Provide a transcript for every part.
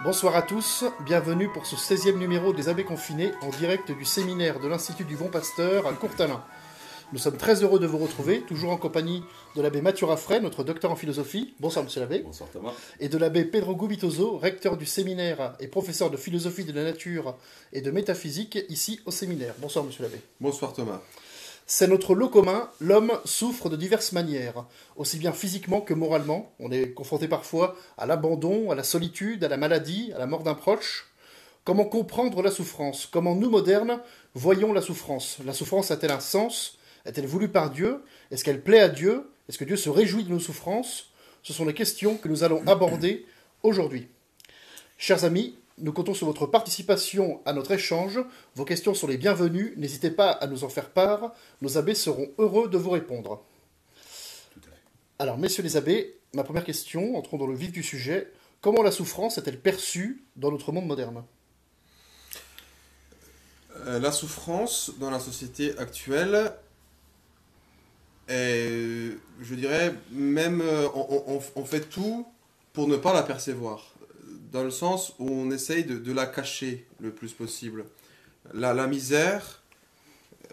Bonsoir à tous, bienvenue pour ce 16e numéro des Abbés Confinés en direct du séminaire de l'Institut du Bon Pasteur à Courtalin. Nous sommes très heureux de vous retrouver, toujours en compagnie de l'abbé Mathieu Raffray, notre docteur en philosophie. Bonsoir monsieur l'abbé. Bonsoir Thomas. Et de l'abbé Pedro Gubitoso, recteur du séminaire et professeur de philosophie de la nature et de métaphysique ici au séminaire. Bonsoir monsieur l'abbé. Bonsoir Thomas. C'est notre lot commun, l'homme souffre de diverses manières, aussi bien physiquement que moralement. On est confronté parfois à l'abandon, à la solitude, à la maladie, à la mort d'un proche. Comment comprendre la souffrance? Comment nous, modernes, voyons la souffrance? La souffrance a-t-elle un sens? Est-elle voulue par Dieu? Est-ce qu'elle plaît à Dieu? Est-ce que Dieu se réjouit de nos souffrances? Ce sont les questions que nous allons aborder aujourd'hui. Chers amis, nous comptons sur votre participation à notre échange. Vos questions sont les bienvenues. N'hésitez pas à nous en faire part. Nos abbés seront heureux de vous répondre. Tout à fait. Alors, messieurs les abbés, ma première question, entrons dans le vif du sujet. Comment la souffrance est-elle perçue dans notre monde moderne? La souffrance dans la société actuelle est, je dirais, même on fait tout pour ne pas la percevoir. Dans le sens où on essaye de la cacher le plus possible. La misère,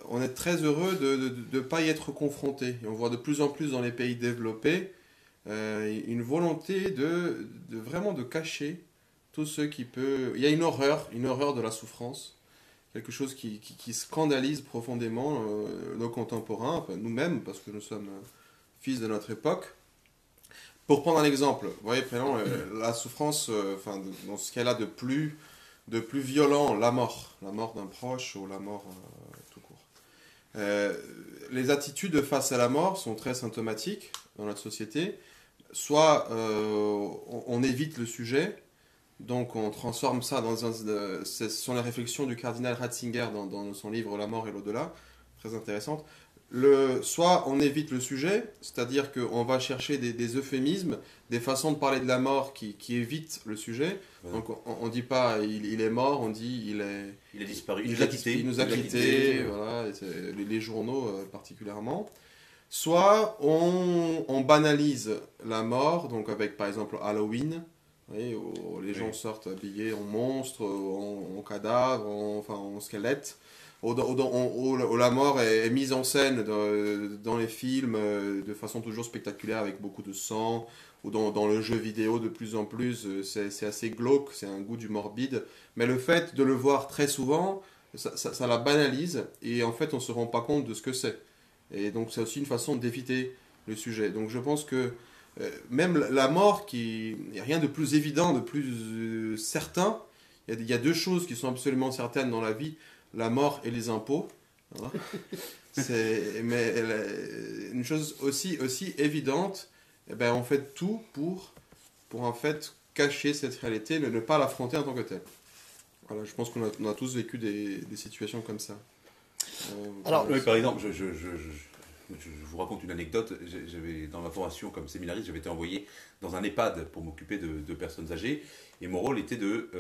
on est très heureux de ne pas y être confronté. Et on voit de plus en plus dans les pays développés une volonté vraiment de cacher tout ce qui peut... Il y a une horreur de la souffrance, quelque chose qui scandalise profondément nos contemporains, enfin, nous-mêmes, parce que nous sommes fils de notre époque. Pour prendre un exemple, vous voyez, prenons la souffrance, dans ce qu'elle a de plus violent, la mort d'un proche ou la mort tout court. Les attitudes face à la mort sont très symptomatiques dans notre société. Soit on évite le sujet, donc on transforme ça ce sont les réflexions du cardinal Ratzinger dans son livre La mort et l'au-delà, très intéressante. Soit on évite le sujet, c'est-à-dire qu'on va chercher des euphémismes, des façons de parler de la mort qui évitent le sujet. Ouais. Donc on ne dit pas il est mort, on dit il a disparu, il nous a quittés, voilà, les journaux particulièrement. Soit on banalise la mort, donc avec par exemple Halloween, voyez, où les gens sortent habillés en monstres, en cadavres, en squelettes. Où la mort est mise en scène dans les films de façon toujours spectaculaire avec beaucoup de sang, ou dans le jeu vidéo de plus en plus, c'est assez glauque, c'est un goût du morbide. Mais le fait de le voir très souvent, ça la banalise, et en fait on ne se rend pas compte de ce que c'est. Et donc c'est aussi une façon d'éviter le sujet. Donc je pense que même la mort, il n'y a rien de plus évident, de plus certain. Il y a deux choses qui sont absolument certaines dans la vie: la mort et les impôts. Voilà. Mais une chose aussi évidente, on fait tout pour en fait cacher cette réalité, ne pas l'affronter en tant que telle. Voilà, je pense qu'on a tous vécu des situations comme ça. Alors, oui, par exemple, je vous raconte une anecdote. Dans ma formation comme séminariste, j'avais été envoyé dans un EHPAD pour m'occuper de personnes âgées. Et mon rôle était de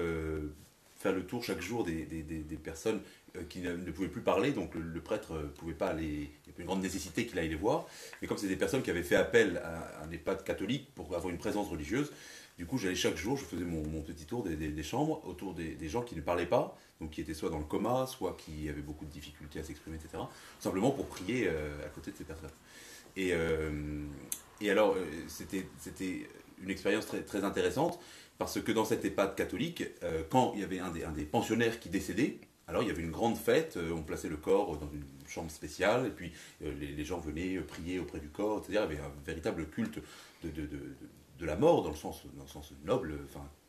faire le tour chaque jour des personnes qui ne pouvaient plus parler. Donc le prêtre ne pouvait pas aller, il y avait une grande nécessité qu'il aille les voir. Mais comme c'est des personnes qui avaient fait appel à un EHPAD catholique pour avoir une présence religieuse, du coup j'allais chaque jour, je faisais mon petit tour des chambres autour des gens qui ne parlaient pas, donc qui étaient soit dans le coma, soit qui avaient beaucoup de difficultés à s'exprimer, etc. Simplement pour prier à côté de ces personnes. Et alors c'était une expérience très, très intéressante, parce que dans cet EHPAD catholique, quand il y avait un des pensionnaires qui décédait, alors il y avait une grande fête, on plaçait le corps dans une chambre spéciale, et puis les gens venaient prier auprès du corps, c'est-à-dire il y avait un véritable culte de la mort, dans le sens noble,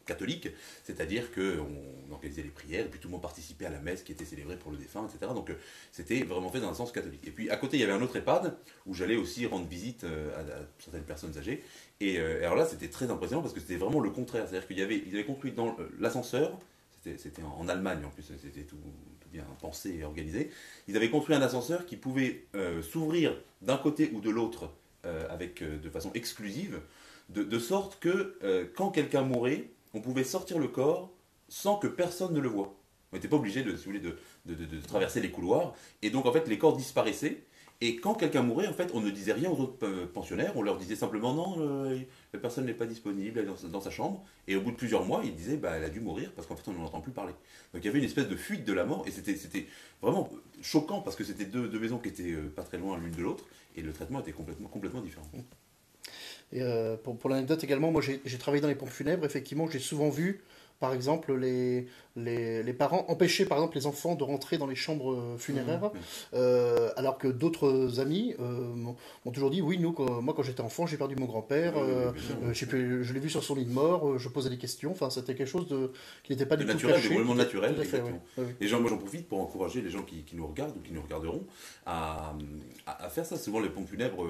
catholique, c'est-à-dire qu'on organisait les prières, et puis tout le monde participait à la messe qui était célébrée pour le défunt, etc. Donc c'était vraiment fait dans un sens catholique. Et puis à côté, il y avait un autre EHPAD, où j'allais aussi rendre visite à certaines personnes âgées, et alors là, c'était très impressionnant, parce que c'était vraiment le contraire, c'est-à-dire qu'ils avaient construit dans l'ascenseur, c'était en Allemagne, en plus c'était tout bien pensé et organisé, ils avaient construit un ascenseur qui pouvait s'ouvrir d'un côté ou de l'autre de façon exclusive, de sorte que quand quelqu'un mourait, on pouvait sortir le corps sans que personne ne le voie. On n'était pas obligé de traverser les couloirs, et donc en fait les corps disparaissaient, Et quand quelqu'un mourait, en fait, on ne disait rien aux autres pensionnaires, on leur disait simplement non, la personne n'est pas disponible, elle est dans sa chambre. Et au bout de plusieurs mois, ils disaient bah, elle a dû mourir parce qu'en fait on n'en entend plus parler. Donc il y avait une espèce de fuite de la mort et c'était vraiment choquant parce que c'était deux maisons qui étaient pas très loin l'une de l'autre et le traitement était complètement différent. Et pour l'anecdote également, moi j'ai travaillé dans les pompes funèbres, effectivement j'ai souvent vu par exemple les parents empêcher par exemple les enfants de rentrer dans les chambres funéraires, alors que d'autres amis m'ont toujours dit oui, moi quand j'étais enfant j'ai perdu mon grand-père, je l'ai vu sur son lit de mort, je posais des questions, enfin c'était quelque chose qui n'était pas du tout caché. Des moments naturels, Tout à fait, exactement. oui. Oui. Et moi j'en profite pour encourager les gens qui nous regardent ou qui nous regarderont à faire ça. Souvent les pompes funèbres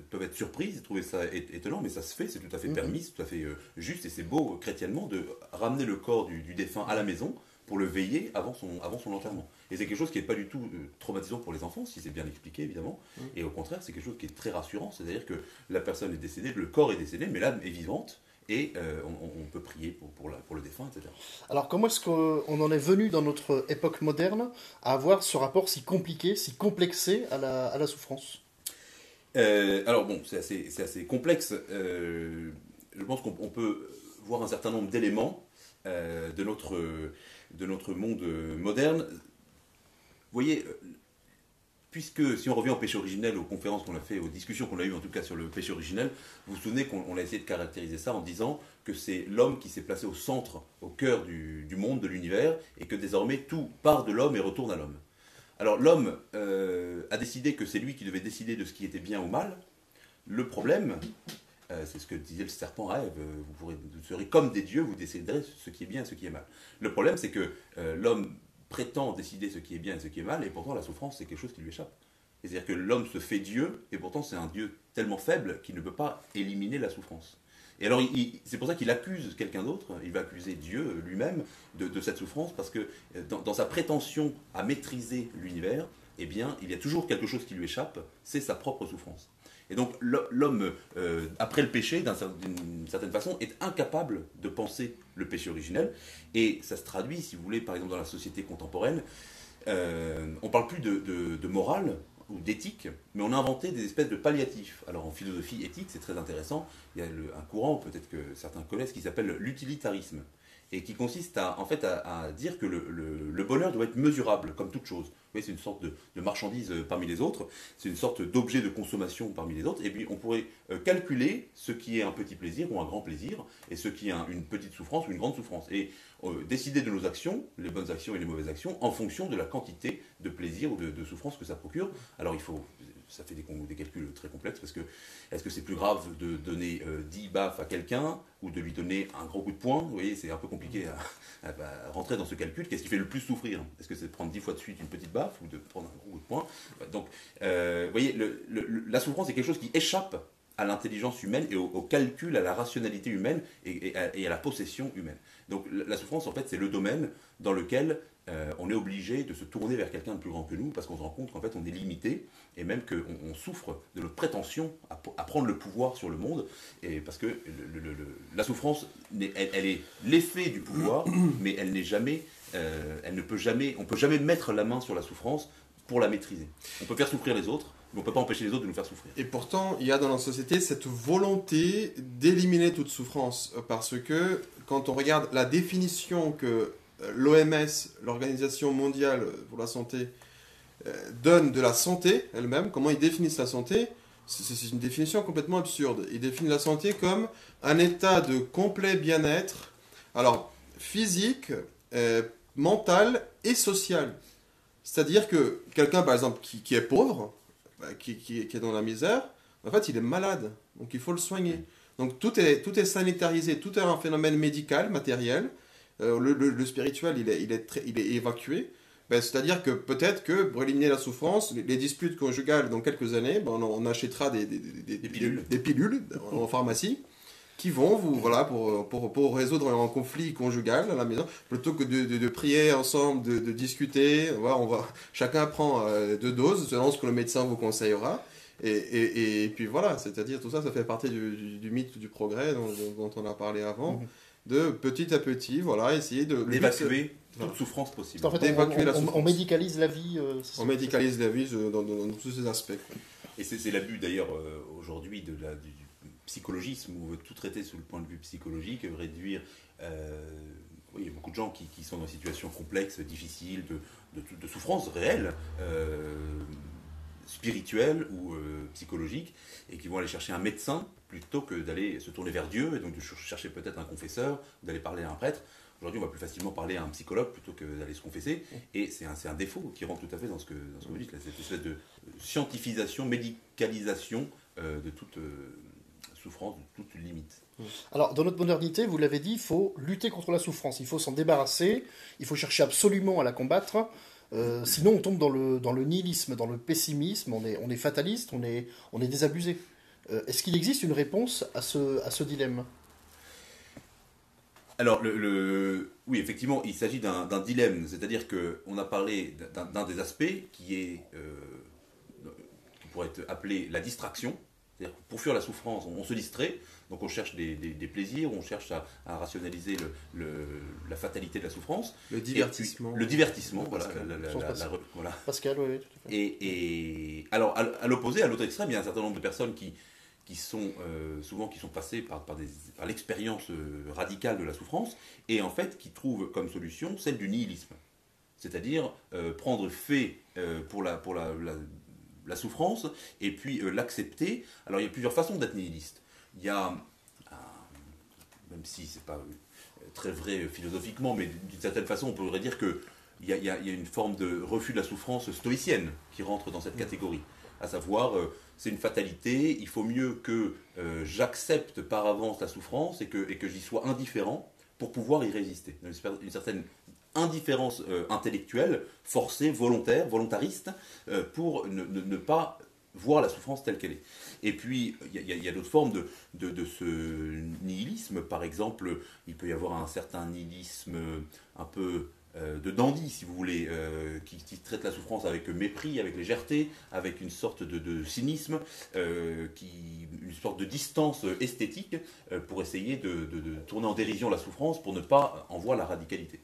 peuvent être surprises, trouver ça étonnant, mais ça se fait, c'est tout à fait permis, c'est tout à fait juste et c'est beau chrétiennement de ramener le corps du défunt à la maison pour le veiller avant son enterrement. Et c'est quelque chose qui n'est pas du tout traumatisant pour les enfants, si c'est bien expliqué évidemment, et au contraire c'est quelque chose qui est très rassurant, c'est-à-dire que la personne est décédée, le corps est décédé, mais l'âme est vivante, et on peut prier pour le défunt, etc. Alors comment est-ce qu'on en est venu dans notre époque moderne à avoir ce rapport si compliqué, si complexé à la souffrance? Alors bon, c'est assez complexe. Je pense qu'on peut voir un certain nombre d'éléments de notre monde moderne. Vous voyez, puisque si on revient au péché originel, aux conférences qu'on a fait, aux discussions qu'on a eues en tout cas sur le péché originel, vous vous souvenez qu'on a essayé de caractériser ça en disant que c'est l'homme qui s'est placé au centre, au cœur du monde, de l'univers, et que désormais tout part de l'homme et retourne à l'homme. Alors l'homme a décidé que c'est lui qui devait décider de ce qui était bien ou mal. Le problème, c'est ce que disait le serpent à Ève, vous serez comme des dieux, vous déciderez ce qui est bien et ce qui est mal. Le problème, c'est que l'homme prétend décider ce qui est bien et ce qui est mal, et pourtant la souffrance, c'est quelque chose qui lui échappe. C'est-à-dire que l'homme se fait Dieu, et pourtant c'est un Dieu tellement faible qu'il ne peut pas éliminer la souffrance. Et alors, c'est pour ça qu'il accuse quelqu'un d'autre, il va accuser Dieu lui-même de cette souffrance, parce que dans sa prétention à maîtriser l'univers, eh bien, il y a toujours quelque chose qui lui échappe, c'est sa propre souffrance. Et donc, l'homme, après le péché, d'une certaine façon, est incapable de penser le péché originel, et ça se traduit, si vous voulez, par exemple, dans la société contemporaine, on ne parle plus de morale, ou d'éthique, mais on a inventé des espèces de palliatifs. Alors en philosophie éthique, c'est très intéressant, il y a un courant, peut-être que certains connaissent, qui s'appelle l'utilitarisme, et qui consiste en fait à dire que le bonheur doit être mesurable, comme toute chose. Vous voyez, c'est une sorte de marchandise parmi les autres, c'est une sorte d'objet de consommation parmi les autres, et puis on pourrait calculer ce qui est un petit plaisir ou un grand plaisir, et ce qui est une petite souffrance ou une grande souffrance, et décider de nos actions, les bonnes actions et les mauvaises actions, en fonction de la quantité de plaisir ou de souffrance que ça procure. Alors ça fait des calculs très complexes, parce que est-ce que c'est plus grave de donner 10 baffes à quelqu'un ou de lui donner un gros coup de poing? Vous voyez, c'est un peu compliqué à rentrer dans ce calcul. Qu'est-ce qui fait le plus souffrir? Est-ce que c'est de prendre 10 fois de suite une petite baffe ou de prendre un gros coup de poing? Donc, vous voyez, la souffrance est quelque chose qui échappe à l'intelligence humaine et au calcul, à la rationalité humaine et à la possession humaine. Donc la souffrance, en fait, c'est le domaine dans lequel on est obligé de se tourner vers quelqu'un de plus grand que nous, parce qu'on se rend compte qu'en fait on est limité, et même qu'on souffre de notre prétention à prendre le pouvoir sur le monde, et parce que la souffrance, elle est l'effet du pouvoir, mais elle n'est jamais, on ne peut jamais mettre la main sur la souffrance pour la maîtriser. On peut faire souffrir les autres, mais on ne peut pas empêcher les autres de nous faire souffrir. Et pourtant, il y a dans la société cette volonté d'éliminer toute souffrance, parce que quand on regarde la définition que l'OMS, l'Organisation mondiale pour la santé, donne de la santé elle-même, comment ils définissent la santé, c'est une définition complètement absurde. Ils définissent la santé comme un état de complet bien-être, alors physique, mental et social. C'est-à-dire que quelqu'un, par exemple, qui est pauvre, qui est dans la misère, en fait, il est malade, donc il faut le soigner. Donc tout est sanitarisé, tout est un phénomène médical, matériel. Le spirituel, il est évacué. C'est-à-dire que peut-être que pour éliminer la souffrance, les disputes conjugales dans quelques années, on achètera des pilules en pharmacie qui vont pour résoudre un conflit conjugal à la maison, plutôt que de prier ensemble, de discuter. Chacun prend 2 doses selon ce que le médecin vous conseillera. Et puis voilà, c'est-à-dire tout ça, ça fait partie du mythe du progrès dont on a parlé avant. de petit à petit, voilà, essayer de... d'évacuer Voilà. toute souffrance possible. En fait, D'évacuer la on souffrance. médicalise la vie. On médicalise la vie dans tous ces aspects. Quoi. Et c'est l'abus d'ailleurs aujourd'hui du psychologisme, où on veut tout traiter sous le point de vue psychologique, réduire... oui, il y a beaucoup de gens qui sont dans des situations complexes, difficiles, de souffrance réelle, spirituelle ou psychologique, et qui vont aller chercher un médecin plutôt que d'aller se tourner vers Dieu, et donc de chercher peut-être un confesseur, d'aller parler à un prêtre. Aujourd'hui, on va plus facilement parler à un psychologue plutôt que d'aller se confesser, et c'est un défaut qui rentre tout à fait dans ce que vous dites, là, cette espèce de scientifisation, médicalisation de toute souffrance, de toute limite. Alors, dans notre modernité, vous l'avez dit, il faut lutter contre la souffrance, il faut s'en débarrasser, il faut chercher absolument à la combattre. Sinon, on tombe dans le nihilisme, dans le pessimisme, on est fataliste, on est désabusé. Est-ce qu'il existe une réponse à ce dilemme ? Alors, oui, effectivement, il s'agit d'un dilemme, c'est-à-dire qu'on a parlé d'un des aspects qui pourrait être appelé la distraction. C'est-à-dire que pour fuir la souffrance, on se distrait, donc on cherche des plaisirs, on cherche à rationaliser la fatalité de la souffrance. Le divertissement. Le divertissement, voilà. Pascal. Voilà. Pascal, oui, tout à fait. Et alors, à l'opposé, à l'autre extrême, il y a un certain nombre de personnes qui sont passées par l'expérience radicale de la souffrance, et en fait qui trouvent comme solution celle du nihilisme. C'est-à-dire prendre fait pour la souffrance, et puis l'accepter. Alors il y a plusieurs façons d'être nihiliste. Il y a, même si c'est pas très vrai philosophiquement, mais d'une certaine façon on pourrait dire qu'il y a une forme de refus de la souffrance stoïcienne qui rentre dans cette catégorie. À savoir, c'est une fatalité, il faut mieux que j'accepte par avance la souffrance et que j'y sois indifférent pour pouvoir y résister. Une certaine indifférence intellectuelle, forcée, volontariste, pour ne pas voir la souffrance telle qu'elle est. Et puis, il y a d'autres formes de ce nihilisme. Par exemple, il peut y avoir un certain nihilisme un peu de dandy, si vous voulez, qui traite la souffrance avec mépris, avec légèreté, avec une sorte de cynisme, une sorte de distance esthétique, pour essayer de tourner en dérision la souffrance, pour ne pas en voir la radicalité.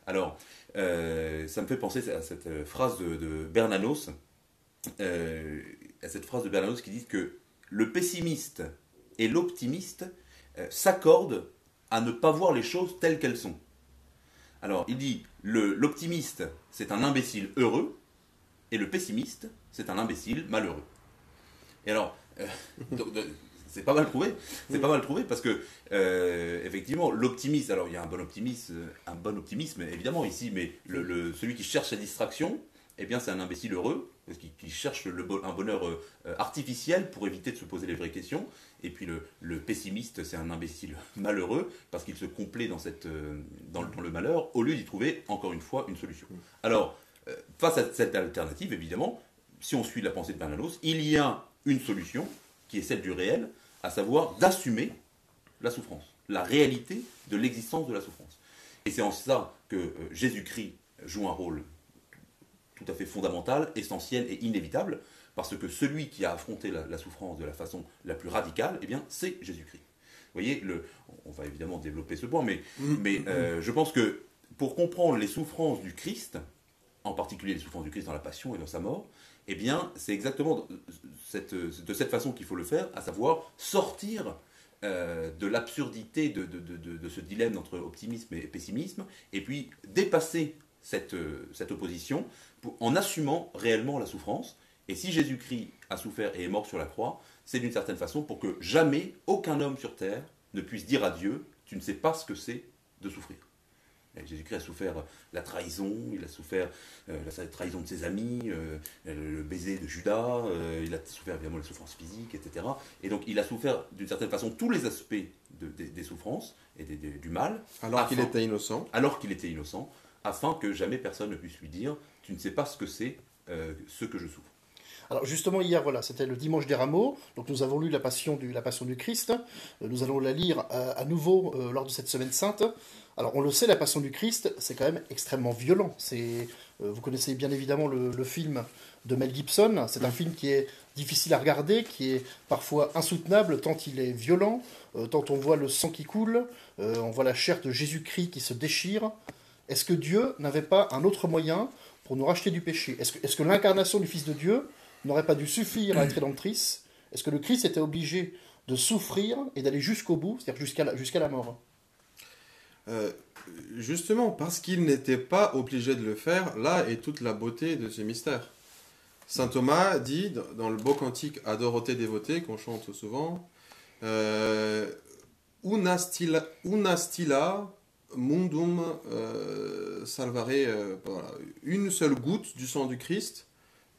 Alors, ça me fait penser à cette phrase de Bernanos, qui dit que le pessimiste et l'optimiste s'accordent à ne pas voir les choses telles qu'elles sont. Alors, il dit, l'optimiste, c'est un imbécile heureux, et le pessimiste, c'est un imbécile malheureux. Et alors, c'est pas mal trouvé. C'est pas mal trouvé parce que, effectivement, l'optimisme, alors il y a un bon optimisme évidemment ici, mais celui qui cherche la distraction, eh bien c'est un imbécile heureux, parce qu'il cherche un bonheur artificiel pour éviter de se poser les vraies questions. Et puis le pessimiste, c'est un imbécile malheureux, parce qu'il se complaît dans le malheur, au lieu d'y trouver, encore une fois, une solution. Alors, face à cette alternative, évidemment, si on suit la pensée de Bernanos, il y a une solution, qui est celle du réel, à savoir d'assumer la souffrance, la réalité de l'existence de la souffrance. Et c'est en ça que Jésus-Christ joue un rôle tout à fait fondamental, essentiel et inévitable, parce que celui qui a affronté la souffrance de la façon la plus radicale, eh bien, c'est Jésus-Christ. Vous voyez, on va évidemment développer ce point, mais je pense que pour comprendre les souffrances du Christ, en particulier les souffrances du Christ dans la passion et dans sa mort, eh bien, c'est exactement de cette façon qu'il faut le faire, à savoir sortir de l'absurdité de ce dilemme entre optimisme et pessimisme, et puis dépasser cette opposition en assumant réellement la souffrance. Et si Jésus-Christ a souffert et est mort sur la croix, c'est d'une certaine façon pour que jamais aucun homme sur terre ne puisse dire à Dieu « tu ne sais pas ce que c'est de souffrir ». Jésus-Christ a souffert la trahison, il a souffert la trahison de ses amis, le baiser de Judas, il a souffert évidemment la souffrance physique, etc. Et donc il a souffert d'une certaine façon tous les aspects des souffrances et du mal. Alors qu'il était innocent. Alors qu'il était innocent, afin que jamais personne ne puisse lui dire « tu ne sais pas ce que c'est ce que je souffre ». Alors justement hier, voilà, c'était le dimanche des Rameaux, donc nous avons lu la Passion du Christ, nous allons la lire à nouveau lors de cette Semaine Sainte. Alors on le sait, la Passion du Christ, c'est quand même extrêmement violent, Vous connaissez bien évidemment le film de Mel Gibson. C'est un film qui est difficile à regarder, qui est parfois insoutenable, tant il est violent, tant on voit le sang qui coule, on voit la chair de Jésus-Christ qui se déchire. Est-ce que Dieu n'avait pas un autre moyen pour nous racheter du péché? Est-ce que l'incarnation du Fils de Dieu n'aurait pas dû suffire à être rédemptrice? Est-ce que le Christ était obligé de souffrir et d'aller jusqu'au bout, c'est-à-dire jusqu'à la mort? Justement, parce qu'il n'était pas obligé de le faire, là est toute la beauté de ce mystère. Saint Thomas dit dans le beau cantique à Dorothée dévotée, qu'on chante souvent, una stilla mundum salvare. Voilà. Une seule goutte du sang du Christ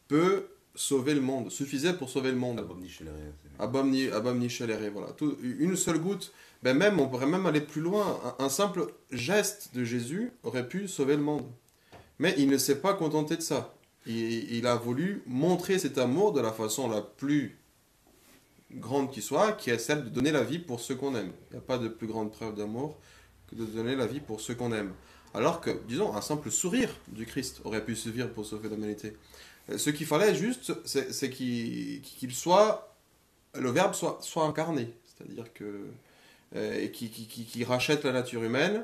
peut sauver le monde, suffisait pour sauver le monde. Abomni scelere, voilà. Une seule goutte. Ben même, on pourrait même aller plus loin. Un simple geste de Jésus aurait pu sauver le monde. Mais il ne s'est pas contenté de ça. Il a voulu montrer cet amour de la façon la plus grande qui soit, qui est celle de donner la vie pour ceux qu'on aime. Il n'y a pas de plus grande preuve d'amour que de donner la vie pour ceux qu'on aime. Alors que, disons, un simple sourire du Christ aurait pu suffire pour sauver l'humanité. Ce qu'il fallait juste, c'est qu'il soit, le Verbe soit incarné. C'est-à-dire que et qui rachète la nature humaine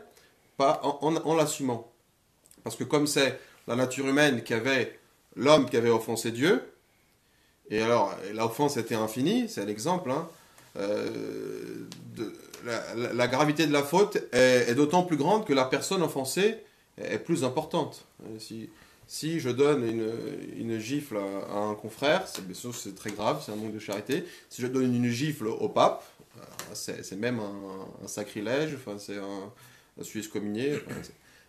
pas en l'assumant. Parce que comme c'est la nature humaine l'homme qui avait offensé Dieu, et alors l'offense était infinie, c'est l'exemple, hein, la gravité de la faute est d'autant plus grande que la personne offensée est plus importante. Si je donne une gifle à un confrère, c'est très grave, c'est un manque de charité. Si je donne une gifle au pape, c'est même un sacrilège, enfin, c'est un Suisse communié. Enfin,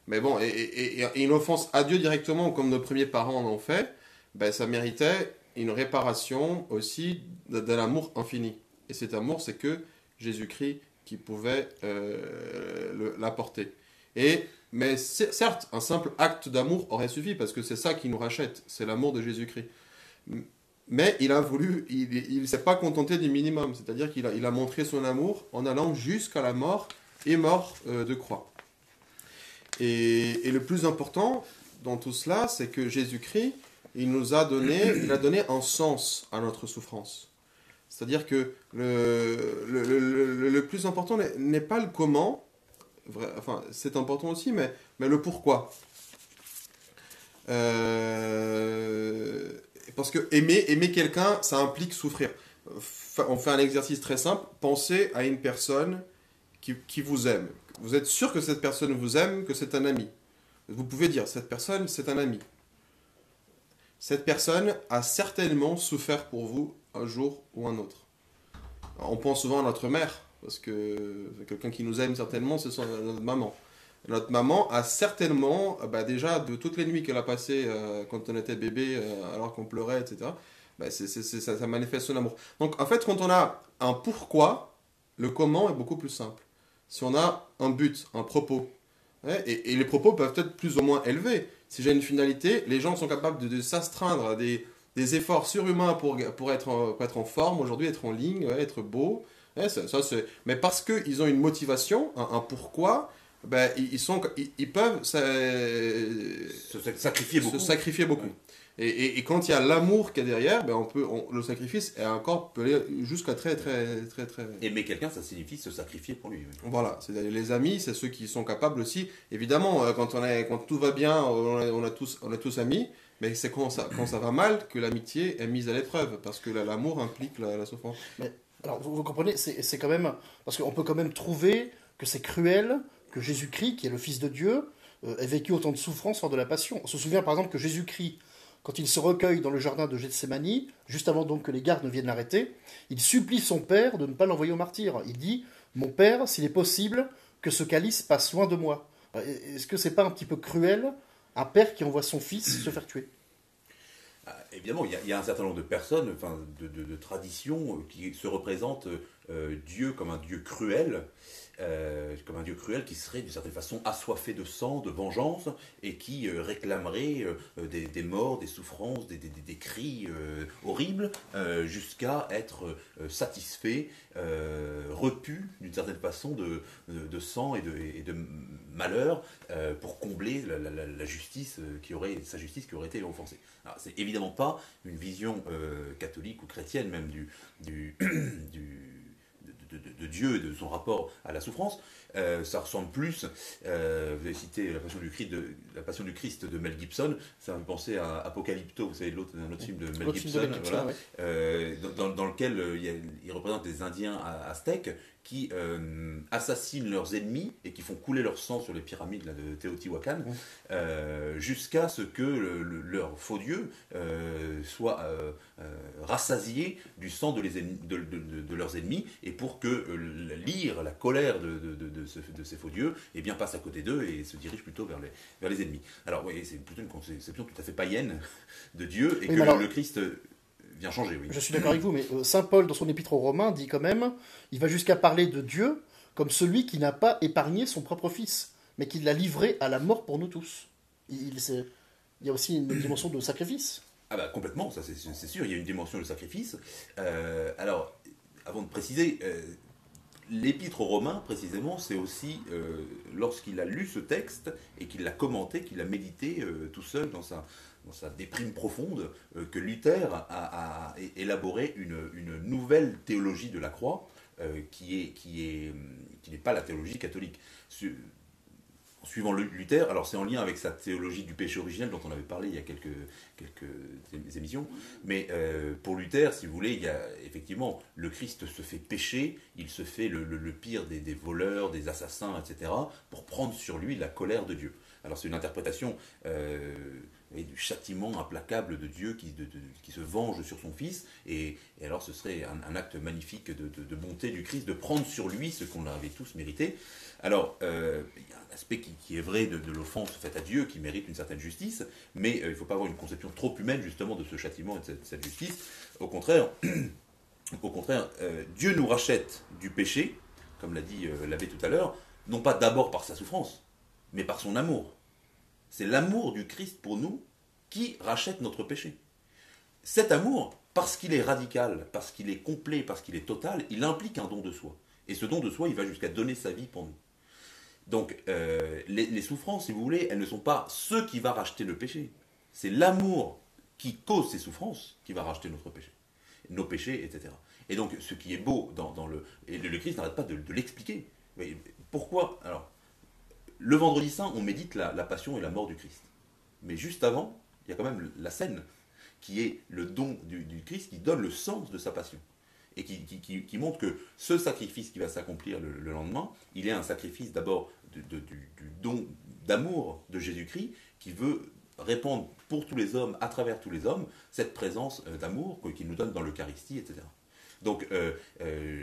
mais bon, et une offense à Dieu directement, comme nos premiers parents en ont fait, ben, ça méritait une réparation aussi de l'amour infini. Et cet amour, c'est que Jésus-Christ qui pouvait l'apporter. Mais certes, un simple acte d'amour aurait suffi, parce que c'est ça qui nous rachète, c'est l'amour de Jésus-Christ. Mais il ne s'est pas contenté du minimum, c'est-à-dire qu'il a montré son amour en allant jusqu'à la mort et mort de croix. Et le plus important dans tout cela, c'est que Jésus-Christ, il a donné un sens à notre souffrance. C'est-à-dire que le plus important n'est pas le comment, enfin c'est important aussi, mais le pourquoi. Parce que aimer quelqu'un, ça implique souffrir. On fait un exercice très simple. Pensez à une personne qui vous aime. Vous êtes sûr que cette personne vous aime, que c'est un ami. Vous pouvez dire, cette personne, c'est un ami. Cette personne a certainement souffert pour vous un jour ou un autre. Alors, on pense souvent à notre mère, parce que quelqu'un qui nous aime certainement, c'est notre maman. Notre maman a certainement, déjà de toutes les nuits qu'elle a passées quand on était bébé, alors qu'on pleurait, etc., ça manifeste son amour. Donc en fait, quand on a un pourquoi, le comment est beaucoup plus simple. Si on a un but, un propos, et les propos peuvent être plus ou moins élevés. Si j'ai une finalité, les gens sont capables de s'astreindre à des efforts surhumains pour être en forme, aujourd'hui être en ligne, être beau. Mais parce qu'ils ont une motivation, un pourquoi, ils peuvent se sacrifier beaucoup. Ouais. Et quand il y a l'amour qui est derrière, le sacrifice est encore peut aller jusqu'à très, très, très, très... Aimer quelqu'un, ça signifie se sacrifier pour lui. Oui. Voilà, les amis, c'est ceux qui sont capables aussi. Évidemment, quand tout va bien, on a tous amis, mais c'est quand ça va mal que l'amitié est mise à l'épreuve, parce que l'amour implique la souffrance. Mais, alors, vous comprenez, c'est quand même... Parce qu'on peut quand même trouver que c'est cruel que Jésus-Christ, qui est le Fils de Dieu, ait vécu autant de souffrance lors de la Passion. On se souvient par exemple que Jésus-Christ, quand il se recueille dans le jardin de Gethsémani, juste avant donc que les gardes ne viennent l'arrêter, il supplie son père de ne pas l'envoyer au martyre. Il dit « Mon père, s'il est possible, que ce calice passe loin de moi. » Est-ce que c'est pas un petit peu cruel, un père qui envoie son fils se faire tuer ? évidemment, il y a un certain nombre de personnes, enfin, de traditions qui se représentent Dieu comme un Dieu cruel qui serait d'une certaine façon assoiffé de sang, de vengeance, et qui réclamerait des morts, des souffrances, des cris horribles, jusqu'à être satisfait, repu d'une certaine façon de sang et de malheur, pour combler la justice sa justice qui aurait été offensée. Alors, c'est évidemment pas une vision catholique ou chrétienne même de Dieu et de son rapport à la souffrance. Ça ressemble plus, vous avez cité la Passion du Christ de Mel Gibson, ça me fait penser à Apocalypto, vous savez, un autre film de Mel Gibson, voilà, ouais. Dans lequel il représente des Indiens aztèques qui assassinent leurs ennemis et qui font couler leur sang sur les pyramides là, de Teotihuacan, jusqu'à ce que leur faux dieu soit rassasié du sang de leurs ennemis, et pour que l'ire, la colère de ces faux dieux, eh bien, passe à côté d'eux et se dirige plutôt vers les ennemis. Alors oui, c'est plutôt une conception tout à fait païenne de Dieu, et oui, que le Christ vient changer. Oui. Je suis d'accord avec vous, mais Saint Paul, dans son épître aux Romains, dit quand même, il va jusqu'à parler de Dieu comme celui qui n'a pas épargné son propre Fils, mais qui l'a livré à la mort pour nous tous. Il y a aussi une dimension de sacrifice. Ah bah complètement, ça c'est sûr, il y a une dimension de sacrifice. Alors, avant de préciser, l'épître aux Romains, précisément, c'est aussi lorsqu'il a lu ce texte et qu'il l'a commenté, qu'il l'a médité tout seul dans sa déprime profonde, que Luther a élaboré une nouvelle théologie de la croix, qui n'est pas la théologie catholique. Suivant Luther, alors c'est en lien avec sa théologie du péché originel dont on avait parlé il y a quelques émissions, mais pour Luther, si vous voulez, il y a effectivement, le Christ se fait pécher, il se fait le pire des voleurs, des assassins, etc., pour prendre sur lui la colère de Dieu. Alors c'est une interprétation du châtiment implacable de Dieu qui se venge sur son Fils, et alors ce serait un acte magnifique de bonté du Christ, de prendre sur lui ce qu'on avait tous mérité. Alors, il y a un aspect qui est vrai de l'offense faite à Dieu, qui mérite une certaine justice, mais il ne faut pas avoir une conception trop humaine justement de ce châtiment et de cette justice. Au contraire, Dieu nous rachète du péché, comme l'a dit l'abbé tout à l'heure, non pas d'abord par sa souffrance, mais par son amour. C'est l'amour du Christ pour nous qui rachète notre péché. Cet amour, parce qu'il est radical, parce qu'il est complet, parce qu'il est total, il implique un don de soi. Et ce don de soi, il va jusqu'à donner sa vie pour nous. Donc, les souffrances, si vous voulez, elles ne sont pas ce qui va racheter le péché. C'est l'amour qui cause ces souffrances qui va racheter notre péché, nos péchés, etc. Et donc, ce qui est beau et le Christ n'arrête pas de l'expliquer. Mais pourquoi? Alors, le vendredi saint, on médite la passion et la mort du Christ. Mais juste avant, il y a quand même la scène, qui est le don du Christ, qui donne le sens de sa passion. Et qui montre que ce sacrifice qui va s'accomplir le lendemain, il est un sacrifice d'abord du don d'amour de Jésus-Christ, qui veut répandre pour tous les hommes, à travers tous les hommes, cette présence d'amour qu'il nous donne dans l'Eucharistie, etc. Donc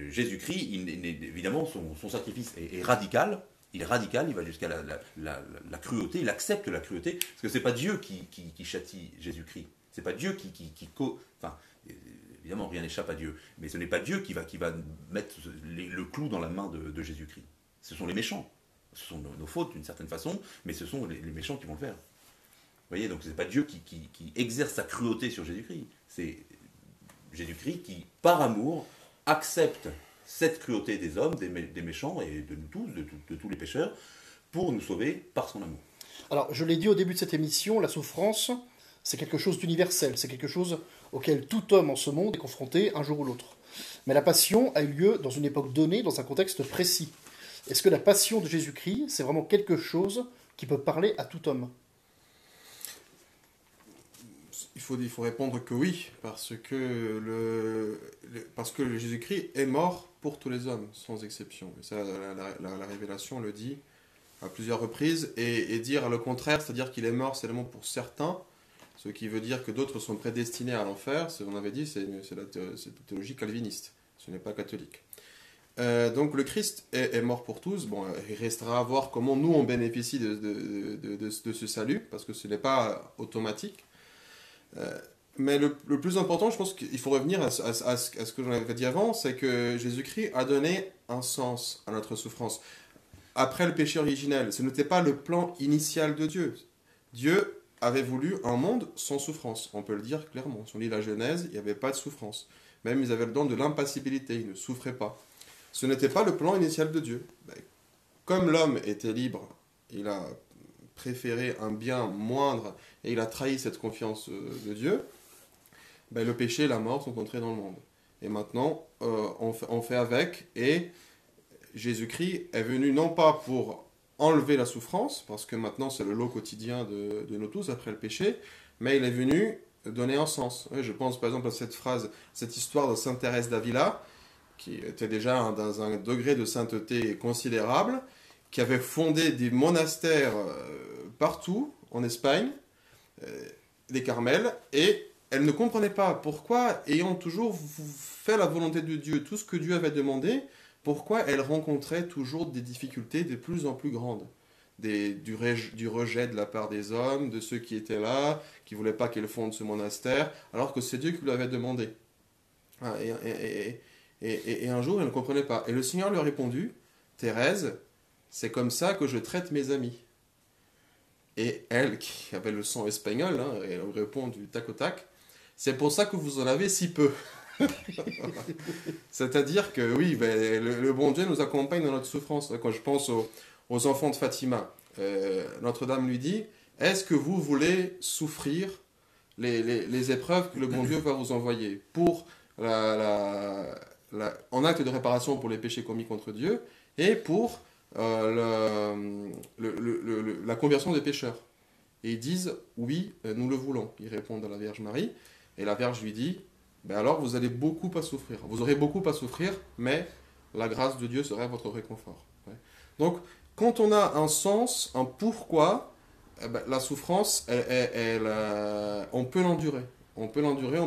Jésus-Christ, évidemment, son sacrifice est radical. Il est radical, il va jusqu'à la cruauté, il accepte la cruauté, parce que c'est pas Dieu qui châtie Jésus-Christ. C'est pas Dieu enfin, évidemment, rien n'échappe à Dieu, mais ce n'est pas Dieu qui va mettre le clou dans la main de Jésus-Christ. Ce sont les méchants. Ce sont nos fautes d'une certaine façon, mais ce sont les méchants qui vont le faire. Vous voyez, donc ce n'est pas Dieu qui exerce sa cruauté sur Jésus-Christ. C'est Jésus-Christ qui, par amour, accepte cette cruauté des hommes, des méchants, et de nous tous, de tous les pécheurs, pour nous sauver par son amour. Alors, je l'ai dit au début de cette émission, la souffrance, c'est quelque chose d'universel, c'est quelque chose auquel tout homme en ce monde est confronté un jour ou l'autre. Mais la passion a eu lieu dans une époque donnée, dans un contexte précis. Est-ce que la passion de Jésus-Christ, c'est vraiment quelque chose qui peut parler à tout homme? Il faut répondre que oui, parce que Jésus-Christ est mort pour tous les hommes, sans exception. Et ça, la Révélation le dit à plusieurs reprises, et dire le contraire, c'est-à-dire qu'il est mort seulement pour certains, ce qui veut dire que d'autres sont prédestinés à l'enfer, on avait dit, c'est la théologie calviniste, ce n'est pas catholique. Donc le Christ est mort pour tous. Bon, il restera à voir comment nous on bénéficie de ce salut, parce que ce n'est pas automatique. Mais le plus important, je pense qu'il faut revenir à ce que j'en avais dit avant, c'est que Jésus-Christ a donné un sens à notre souffrance. Après le péché originel, ce n'était pas le plan initial de Dieu. Dieu avait voulu un monde sans souffrance, on peut le dire clairement. Si on lit la Genèse, il n'y avait pas de souffrance. Même ils avaient le don de l'impassibilité, ils ne souffraient pas. Ce n'était pas le plan initial de Dieu. Comme l'homme était libre, il a préféré un bien moindre et il a trahi cette confiance de Dieu. Le péché et la mort sont entrés dans le monde. Et maintenant, on fait avec, et Jésus-Christ est venu non pas pour enlever la souffrance, parce que maintenant c'est le lot quotidien de nous tous après le péché, mais il est venu donner un sens. Je pense par exemple à cette phrase, cette histoire de Sainte Thérèse d'Avila, qui était déjà dans un degré de sainteté considérable, qui avait fondé des monastères partout en Espagne, des Carmels, et elle ne comprenait pas pourquoi, ayant toujours fait la volonté de Dieu, tout ce que Dieu avait demandé, pourquoi elle rencontrait toujours des difficultés de plus en plus grandes. Du rejet de la part des hommes, de ceux qui étaient là, qui ne voulaient pas qu'elle fonde ce monastère, alors que c'est Dieu qui lui avait demandé. Et un jour, elle ne comprenait pas. Et le Seigneur lui a répondu, Thérèse, c'est comme ça que je traite mes amis. Et elle, qui avait le sang espagnol, elle répond du tac au tac, c'est pour ça que vous en avez si peu. C'est-à-dire que oui, le bon Dieu nous accompagne dans notre souffrance. Quand je pense aux enfants de Fatima, Notre-Dame lui dit, est-ce que vous voulez souffrir les épreuves que le bon Dieu va vous envoyer pour en acte de réparation pour les péchés commis contre Dieu et pour la conversion des pécheurs? Et ils disent, oui, nous le voulons. Ils répondent à la Vierge Marie, et la Vierge lui dit, alors vous allez beaucoup à souffrir. Vous aurez beaucoup à souffrir, mais la grâce de Dieu sera votre réconfort. Donc, quand on a un sens, un pourquoi, la souffrance, on peut l'endurer. On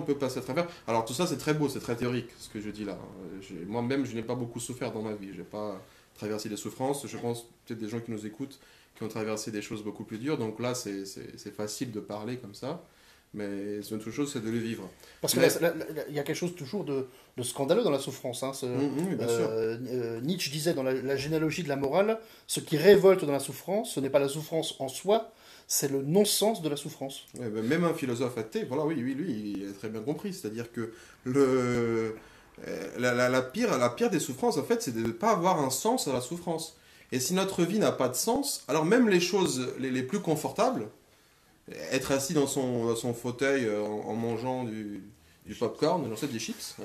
peut passer à travers. Alors tout ça, c'est très beau, c'est très théorique, ce que je dis là. Moi-même, je n'ai pas beaucoup souffert dans ma vie. Je n'ai pas traversé des souffrances. Je pense peut-être des gens qui nous écoutent qui ont traversé des choses beaucoup plus dures. Donc là, c'est facile de parler comme ça. Mais une autre chose, c'est de le vivre. Parce que il y a quelque chose toujours de scandaleux dans la souffrance. Oui, bien sûr. Nietzsche disait dans la généalogie de la morale, ce qui révolte dans la souffrance, ce n'est pas la souffrance en soi, c'est le non-sens de la souffrance. Ouais, même un philosophe athée, voilà, oui, lui, il a très bien compris. C'est-à-dire que la pire des souffrances, en fait, c'est de ne pas avoir un sens à la souffrance. Et si notre vie n'a pas de sens, alors même les choses les plus confortables, être assis dans son fauteuil en mangeant du popcorn, des chips,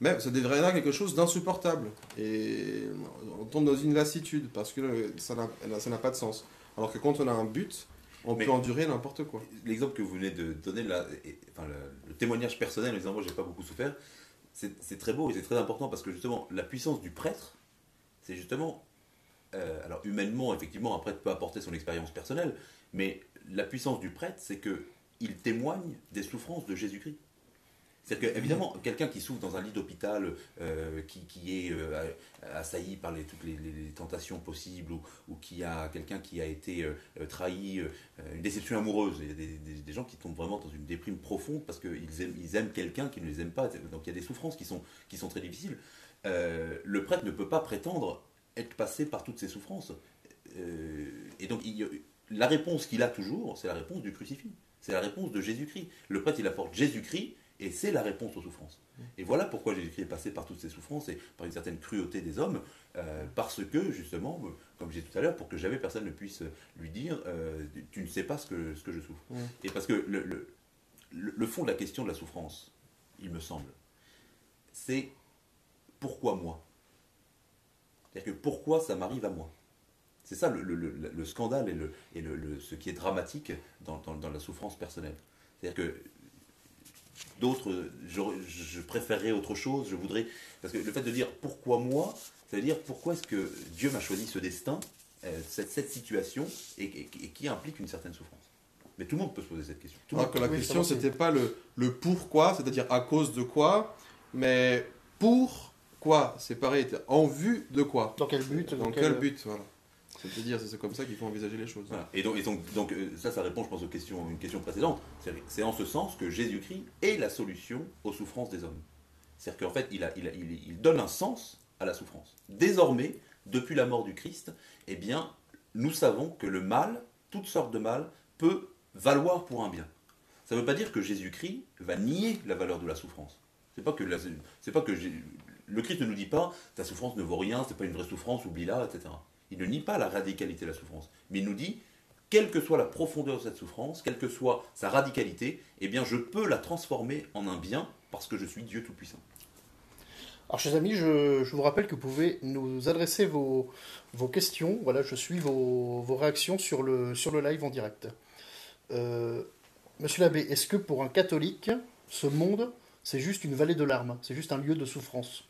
mais ça deviendra quelque chose d'insupportable. Et on tombe dans une lassitude parce que ça n'a pas de sens. Alors que quand on a un but, on peut endurer n'importe quoi. L'exemple que vous venez de donner, le témoignage personnel en disant moi j'ai pas beaucoup souffert, c'est très beau et c'est très important parce que justement la puissance du prêtre, c'est justement, alors humainement effectivement un prêtre peut apporter son expérience personnelle, mais la puissance du prêtre, c'est qu'il témoigne des souffrances de Jésus-Christ. C'est-à-dire qu'évidemment, quelqu'un qui souffre dans un lit d'hôpital, qui est assailli par toutes les tentations possibles, ou qui a quelqu'un qui a été trahi, une déception amoureuse, il y a des gens qui tombent vraiment dans une déprime profonde parce qu'ils aiment quelqu'un qui ne les aime pas. Donc il y a des souffrances qui sont très difficiles. Le prêtre ne peut pas prétendre être passé par toutes ces souffrances. Et donc la réponse qu'il a toujours, c'est la réponse du crucifix. C'est la réponse de Jésus-Christ. Le prêtre, il apporte Jésus-Christ et c'est la réponse aux souffrances. Et voilà pourquoi Jésus-Christ est passé par toutes ces souffrances et par une certaine cruauté des hommes, parce que, justement, comme je disais tout à l'heure, pour que jamais personne ne puisse lui dire tu ne sais pas ce que je souffre. Et parce que le fond de la question de la souffrance, il me semble, c'est pourquoi moi? C'est-à-dire que pourquoi ça m'arrive à moi? C'est ça le scandale et ce qui est dramatique dans la souffrance personnelle. C'est-à-dire que d'autres, je préférerais autre chose, je voudrais... Parce que le fait de dire pourquoi moi, ça veut dire pourquoi est-ce que Dieu m'a choisi ce destin, cette situation, et qui implique une certaine souffrance. Mais tout le monde peut se poser cette question. Alors que la question, c'était pas le pourquoi, c'est-à-dire à cause de quoi, mais pourquoi, c'est pareil, en vue de quoi. Dans quel but Dans quel but, voilà. C'est te dire, c'est comme ça qu'il faut envisager les choses. Voilà. Et donc, ça répond, je pense, une question précédente. C'est en ce sens que Jésus-Christ est la solution aux souffrances des hommes. C'est-à-dire qu'en fait, il donne un sens à la souffrance. Désormais, depuis la mort du Christ, eh bien, nous savons que le mal, toutes sortes de mal, peut valoir pour un bien. Ça ne veut pas dire que Jésus-Christ va nier la valeur de la souffrance. Le Christ ne nous dit pas ta souffrance ne vaut rien, c'est pas une vraie souffrance, oublie-la, etc. Il ne nie pas la radicalité de la souffrance, mais il nous dit quelle que soit la profondeur de cette souffrance, quelle que soit sa radicalité, eh bien je peux la transformer en un bien parce que je suis Dieu Tout-Puissant. Alors, chers amis, je vous rappelle que vous pouvez nous adresser vos questions. Voilà, je suis vos réactions sur le live en direct. Monsieur l'abbé, est-ce que pour un catholique, ce monde, c'est juste une vallée de larmes, c'est juste un lieu de souffrance?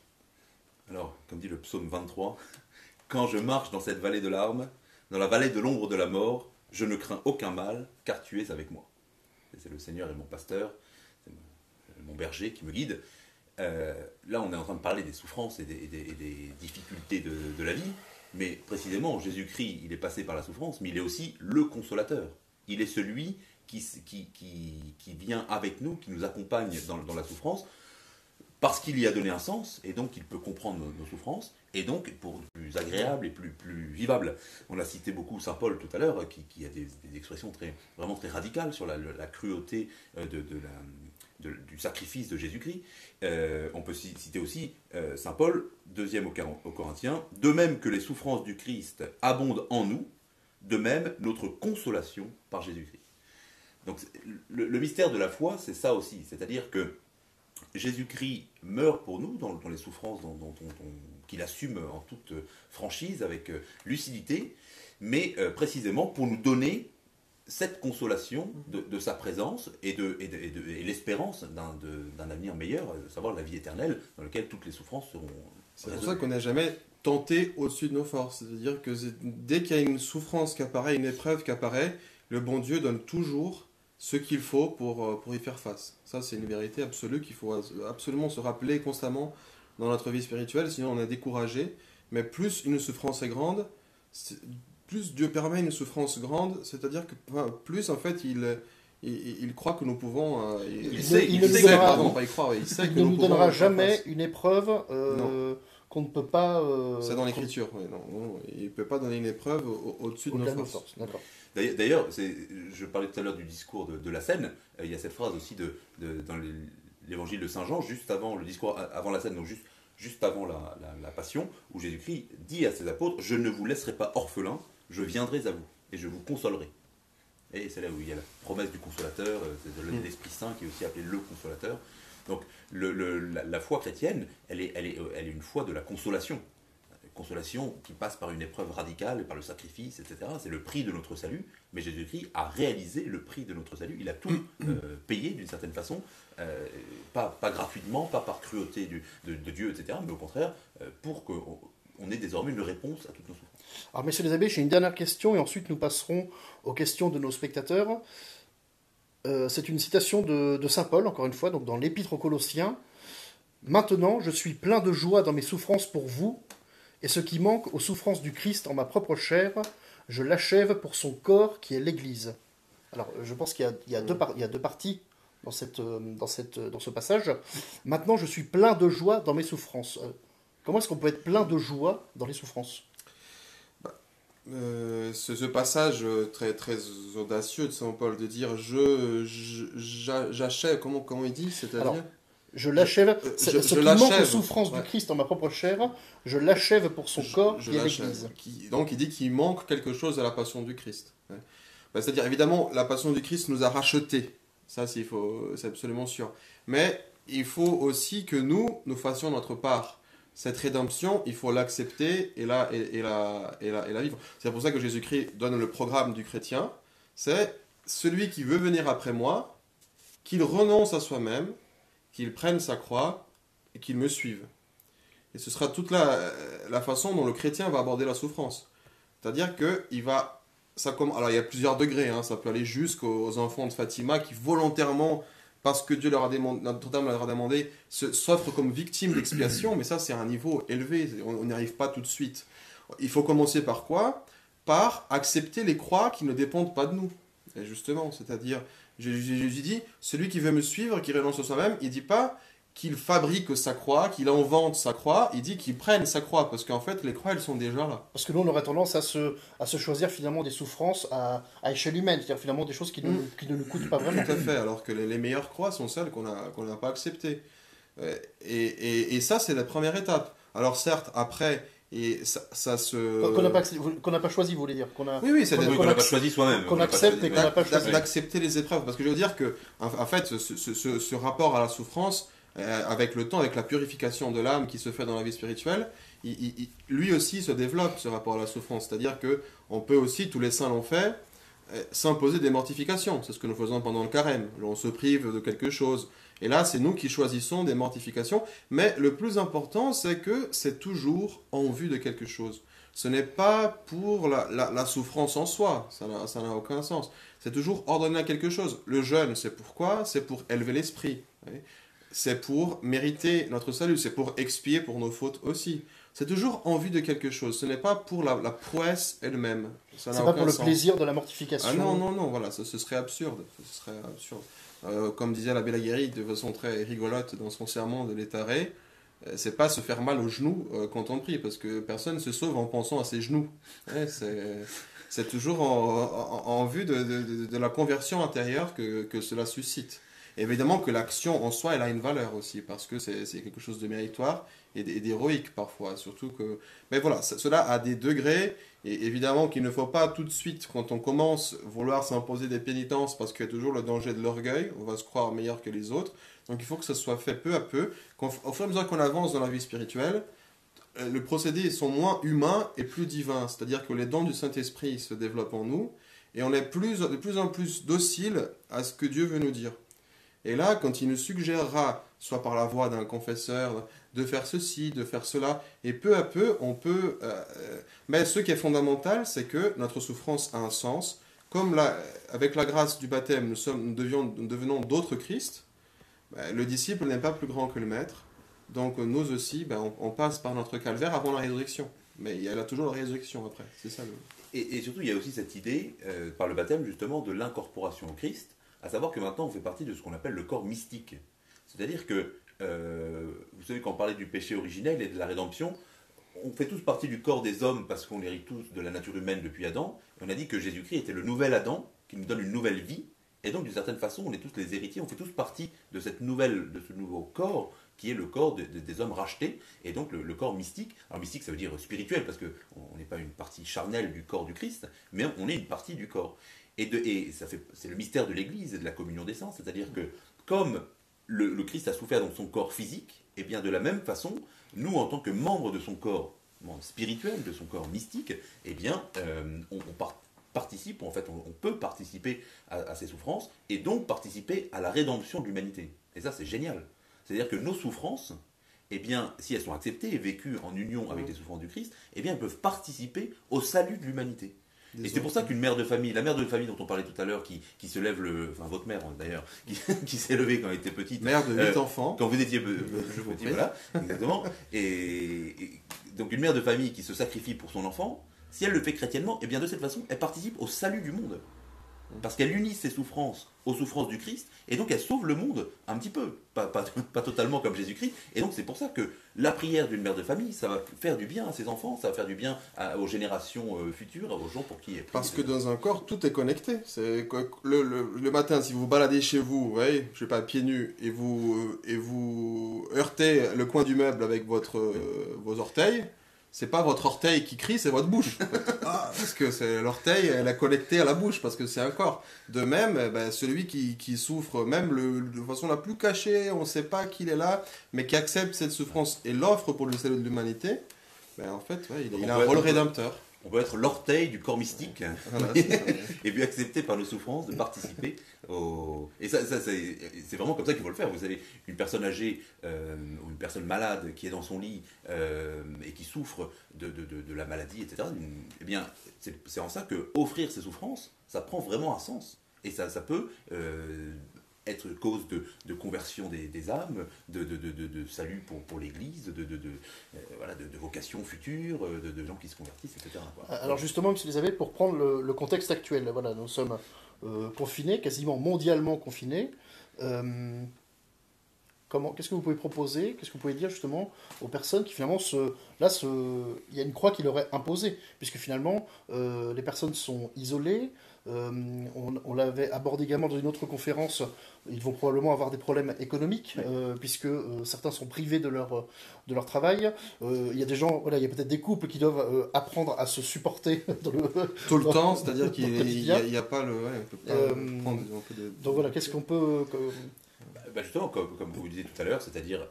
Alors, comme dit le psaume 23, quand je marche dans cette vallée de larmes, dans la vallée de l'ombre de la mort, je ne crains aucun mal, car tu es avec moi. Et c'est le Seigneur et mon pasteur, c'est mon berger qui me guide. Là, on est en train de parler des souffrances et des difficultés de la vie, mais précisément, Jésus-Christ, il est passé par la souffrance, mais il est aussi le consolateur. Il est celui qui vient avec nous, qui nous accompagne dans la souffrance, parce qu'il y a donné un sens, et donc il peut comprendre nos souffrances, et donc pour plus agréable et plus vivable. On a cité beaucoup Saint Paul tout à l'heure, qui a des expressions vraiment très radicales sur la cruauté du sacrifice de Jésus-Christ. On peut citer aussi Saint Paul, 2e aux Corinthiens, de même que les souffrances du Christ abondent en nous, de même notre consolation par Jésus-Christ. Donc le mystère de la foi, c'est ça aussi, c'est-à-dire que Jésus-Christ meurt pour nous dans les souffrances qu'il assume en toute franchise, avec lucidité, mais précisément pour nous donner cette consolation de sa présence et l'espérance d'un avenir meilleur, à savoir la vie éternelle, dans laquelle toutes les souffrances seront C'est pour ça qu'on n'a jamais tenté au-dessus de nos forces. C'est-à-dire que dès qu'il y a une souffrance qui apparaît, une épreuve qui apparaît, le bon Dieu donne toujours ce qu'il faut pour y faire face. Ça, c'est une vérité absolue qu'il faut absolument se rappeler constamment dans notre vie spirituelle, sinon on est découragé. Mais plus une souffrance est grande, plus Dieu permet une souffrance grande, c'est-à-dire que plus en fait il croit que nous pouvons... il sait ne nous donnera jamais une épreuve qu'on ne peut pas... c'est dans l'écriture, oui, non, il ne peut pas donner une épreuve au-dessus de nos forces. D'accord. D'ailleurs, je parlais tout à l'heure du discours de la scène, il y a cette phrase aussi dans l'évangile de Saint Jean, juste avant le discours, avant la scène, donc juste avant la passion, où Jésus-Christ dit à ses apôtres, « Je ne vous laisserai pas orphelins, je viendrai à vous, et je vous consolerai. » Et c'est là où il y a la promesse du consolateur, c'est l'Esprit Saint qui est aussi appelé le consolateur. Donc la foi chrétienne, elle est une foi de la consolation. Consolation qui passe par une épreuve radicale, par le sacrifice, etc. C'est le prix de notre salut, mais Jésus-Christ a réalisé le prix de notre salut. Il a tout payé d'une certaine façon, pas gratuitement, pas par cruauté de Dieu, etc., mais au contraire, pour qu'on ait désormais une réponse à toutes nos souffrances. Alors, messieurs les abbés, j'ai une dernière question, et ensuite nous passerons aux questions de nos spectateurs. C'est une citation de Saint Paul, encore une fois, donc dans l'Épître aux Colossiens. « Maintenant, je suis plein de joie dans mes souffrances pour vous, et ce qui manque aux souffrances du Christ en ma propre chair, je l'achève pour son corps qui est l'Église. » Alors, je pense qu'il y a deux parties dans ce passage. « Maintenant, je suis plein de joie dans mes souffrances. » Comment est-ce qu'on peut être plein de joie dans les souffrances? Ce passage très, très audacieux de Saint Paul, de dire j'achève, comment il dit, c'est-à-dire je l'achève, ce qui manque aux souffrances du Christ en ma propre chair, je l'achève pour son corps qui est l'Église. Donc il dit qu'il manque quelque chose à la passion du Christ. Ouais. C'est-à-dire, évidemment, la passion du Christ nous a rachetés, ça c'est absolument sûr. Mais il faut aussi que nous fassions notre part. Cette rédemption, il faut l'accepter et la vivre. C'est pour ça que Jésus-Christ donne le programme du chrétien. C'est celui qui veut venir après moi, qu'il renonce à soi-même, qu'il prenne sa croix et qu'il me suive. Et ce sera toute la façon dont le chrétien va aborder la souffrance. C'est-à-dire qu'il va... Alors il y a plusieurs degrés, hein, ça peut aller jusqu'aux enfants de Fatima qui volontairement... parce que Dieu Notre-Dame leur a demandé, s'offre comme victime d'expiation, mais ça c'est un niveau élevé, on n'y arrive pas tout de suite. Il faut commencer par quoi? par accepter les croix qui ne dépendent pas de nous. Et justement, c'est-à-dire, Jésus dit, celui qui veut me suivre, qui renonce à soi-même, il dit pas qu'il fabrique sa croix, qu'il invente sa croix, il dit qu'il prenne sa croix, parce qu'en fait, les croix, elles sont déjà là. Parce que nous, on aurait tendance à se choisir finalement des souffrances à échelle humaine, c'est-à-dire finalement des choses qui ne nous coûtent pas vraiment. Tout à fait, alors que les meilleures croix sont celles qu'on n'a pas acceptées. Et ça, c'est la première étape. Alors certes, après, et ça se... Qu'on n'a pas choisi, vous voulez dire Oui, c'est qu'on n'a pas choisi soi-même. Qu'on accepte et qu'on n'a pas choisi. D'accepter les épreuves. Parce que je veux dire que, en fait, ce rapport à la souffrance, avec le temps, avec la purification de l'âme qui se fait dans la vie spirituelle, lui aussi se développe, ce rapport à la souffrance. C'est-à-dire qu'on peut aussi, tous les saints l'ont fait, s'imposer des mortifications. C'est ce que nous faisons pendant le carême. On se prive de quelque chose. Et là, c'est nous qui choisissons des mortifications. Mais le plus important, c'est que c'est toujours en vue de quelque chose. Ce n'est pas pour la souffrance en soi. Ça n'a aucun sens. C'est toujours ordonné à quelque chose. Le jeûne, c'est pourquoi? C'est pour élever l'esprit. C'est pour mériter notre salut. C'est pour expier pour nos fautes aussi. C'est toujours en vue de quelque chose. Ce n'est pas pour la prouesse elle-même. C'est pas pour le plaisir de la mortification. Ah non, voilà, ce serait absurde. Ce serait absurde. Comme disait l'abbé Laguérie de façon très rigolote dans son sermon de l'Étaré, c'est pas se faire mal aux genoux quand on prie, parce que personne ne se sauve en pensant à ses genoux. C'est toujours en vue de la conversion intérieure que cela suscite. Et évidemment que l'action en soi, elle a une valeur aussi, parce que c'est quelque chose de méritoire et d'héroïque parfois. Surtout que... Mais voilà, cela a des degrés, et évidemment qu'il ne faut pas tout de suite, quand on commence, vouloir s'imposer des pénitences, parce qu'il y a toujours le danger de l'orgueil, on va se croire meilleur que les autres. Donc il faut que ça soit fait peu à peu. Au fur et à mesure qu'on avance dans la vie spirituelle, les procédés sont moins humains et plus divins. C'est-à-dire que les dons du Saint-Esprit se développent en nous, et on est de plus en plus docile à ce que Dieu veut nous dire. Et là, quand il nous suggérera, soit par la voix d'un confesseur, de faire ceci, de faire cela, et peu à peu, on peut... mais ce qui est fondamental, c'est que notre souffrance a un sens. Comme avec la grâce du baptême, nous devenons d'autres Christ, le disciple n'est pas plus grand que le maître. Donc nous aussi, on passe par notre calvaire avant la résurrection. Mais il y a toujours la résurrection après. C'est ça. Et surtout, il y a aussi cette idée, par le baptême, justement, de l'incorporation au Christ, à savoir que maintenant, on fait partie de ce qu'on appelle le corps mystique. C'est-à-dire que, vous savez, quand on parlait du péché originel et de la rédemption, on fait tous partie du corps des hommes parce qu'on hérite tous de la nature humaine depuis Adam. Et on a dit que Jésus-Christ était le nouvel Adam, qui nous donne une nouvelle vie. Et donc, d'une certaine façon, on est tous les héritiers, on fait tous partie de ce nouveau corps, qui est le corps des hommes rachetés, et donc le corps mystique. Alors mystique, ça veut dire spirituel, parce qu'on n'est pas une partie charnelle du corps du Christ, mais on est une partie du corps. C'est le mystère de l'Église et de la communion des saints, c'est-à-dire que comme le Christ a souffert dans son corps physique, et bien de la même façon, nous, en tant que membres de son corps spirituel, de son corps mystique, eh bien, on participe, en fait, on peut participer à ses souffrances, et donc participer à la rédemption de l'humanité. Et ça, c'est génial. C'est-à-dire que nos souffrances, eh bien, si elles sont acceptées et vécues en union avec les souffrances du Christ, eh bien, elles peuvent participer au salut de l'humanité. Et c'est pour ça qu'une mère de famille, la mère de famille dont on parlait tout à l'heure, qui se lève enfin votre mère d'ailleurs, qui s'est levée quand elle était petite. Mère de 8 enfants. Quand vous étiez petit, voilà, exactement. Et donc une mère de famille qui se sacrifie pour son enfant, si elle le fait chrétiennement, eh bien de cette façon, elle participe au salut du monde. Parce qu'elle unit ses souffrances aux souffrances du Christ, et donc elle sauve le monde un petit peu, pas totalement comme Jésus-Christ. Et donc c'est pour ça que la prière d'une mère de famille, ça va faire du bien à ses enfants, ça va faire du bien aux générations futures, aux gens pour qui elle prie. Parce que dans un corps, tout est connecté. C'est le matin, si vous vous baladez chez vous, voyez, je sais pas, pieds nus, et vous heurtez le coin du meuble avec vos orteils, c'est pas votre orteil qui crie, c'est votre bouche. Parce que c'est l'orteil, elle est connectée à la bouche, parce que c'est un corps. De même, celui qui souffre, même de façon la plus cachée, on ne sait pas qu'il est là, mais qui accepte cette souffrance et l'offre pour le salut de l'humanité, en fait, il a un rôle rédempteur. On peut être l'orteil du corps mystique, voilà, et puis accepter par nos souffrances de participer au... Et ça c'est vraiment comme ça qu'il faut le faire. Vous avez une personne âgée ou une personne malade qui est dans son lit et qui souffre de la maladie, etc. Eh bien, c'est en ça que offrir ses souffrances, ça prend vraiment un sens. Et ça peut être cause de conversion des âmes, de salut pour l'Église, voilà, de vocation future, de gens qui se convertissent, etc. quoi. Alors justement, M. Elisabeth, pour prendre le contexte actuel, voilà, nous sommes confinés, quasiment mondialement confinés. Qu'est-ce que vous pouvez proposer, qu'est-ce que vous pouvez dire justement aux personnes qui finalement il y a une croix qui leur est imposée, puisque finalement les personnes sont isolées. On l'avait abordé également dans une autre conférence. Ils vont probablement avoir des problèmes économiques, puisque certains sont privés de leur travail. Il y a des gens, voilà, il y a peut-être des couples qui doivent apprendre à se supporter tout le temps, c'est-à-dire qu'il n'y a pas le. Ouais, on peut pas prendre un peu de. Donc voilà, qu'est-ce qu'on peut. Justement, comme vous disiez tout à l'heure, c'est-à-dire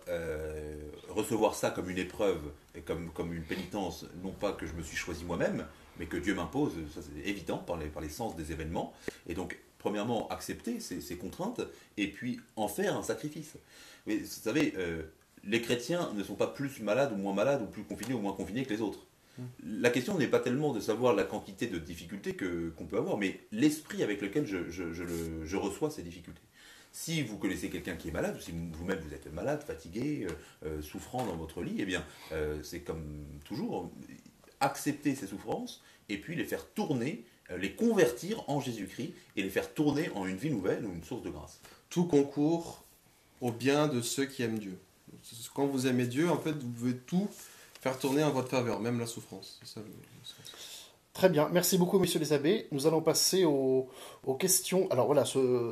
recevoir ça comme une épreuve et comme une pénitence, non pas que je me suis choisi moi-même, mais que Dieu m'impose, ça c'est évident par les sens des événements. Et donc, premièrement, accepter ces contraintes et puis en faire un sacrifice. Mais vous savez, les chrétiens ne sont pas plus malades ou moins malades ou plus confinés ou moins confinés que les autres. La question n'est pas tellement de savoir la quantité de difficultés qu'on peut avoir, mais l'esprit avec lequel je reçois ces difficultés. Si vous connaissez quelqu'un qui est malade, ou si vous-même vous êtes malade, fatigué, souffrant dans votre lit, eh bien, c'est comme toujours, accepter ces souffrances et puis les faire tourner, les convertir en Jésus-Christ et les faire tourner en une vie nouvelle ou une source de grâce. Tout concourt au bien de ceux qui aiment Dieu. Quand vous aimez Dieu, en fait, vous pouvez tout faire tourner en votre faveur, même la souffrance. C'est ça le sens. Très bien, merci beaucoup, messieurs les abbés. Nous allons passer aux questions. Alors voilà,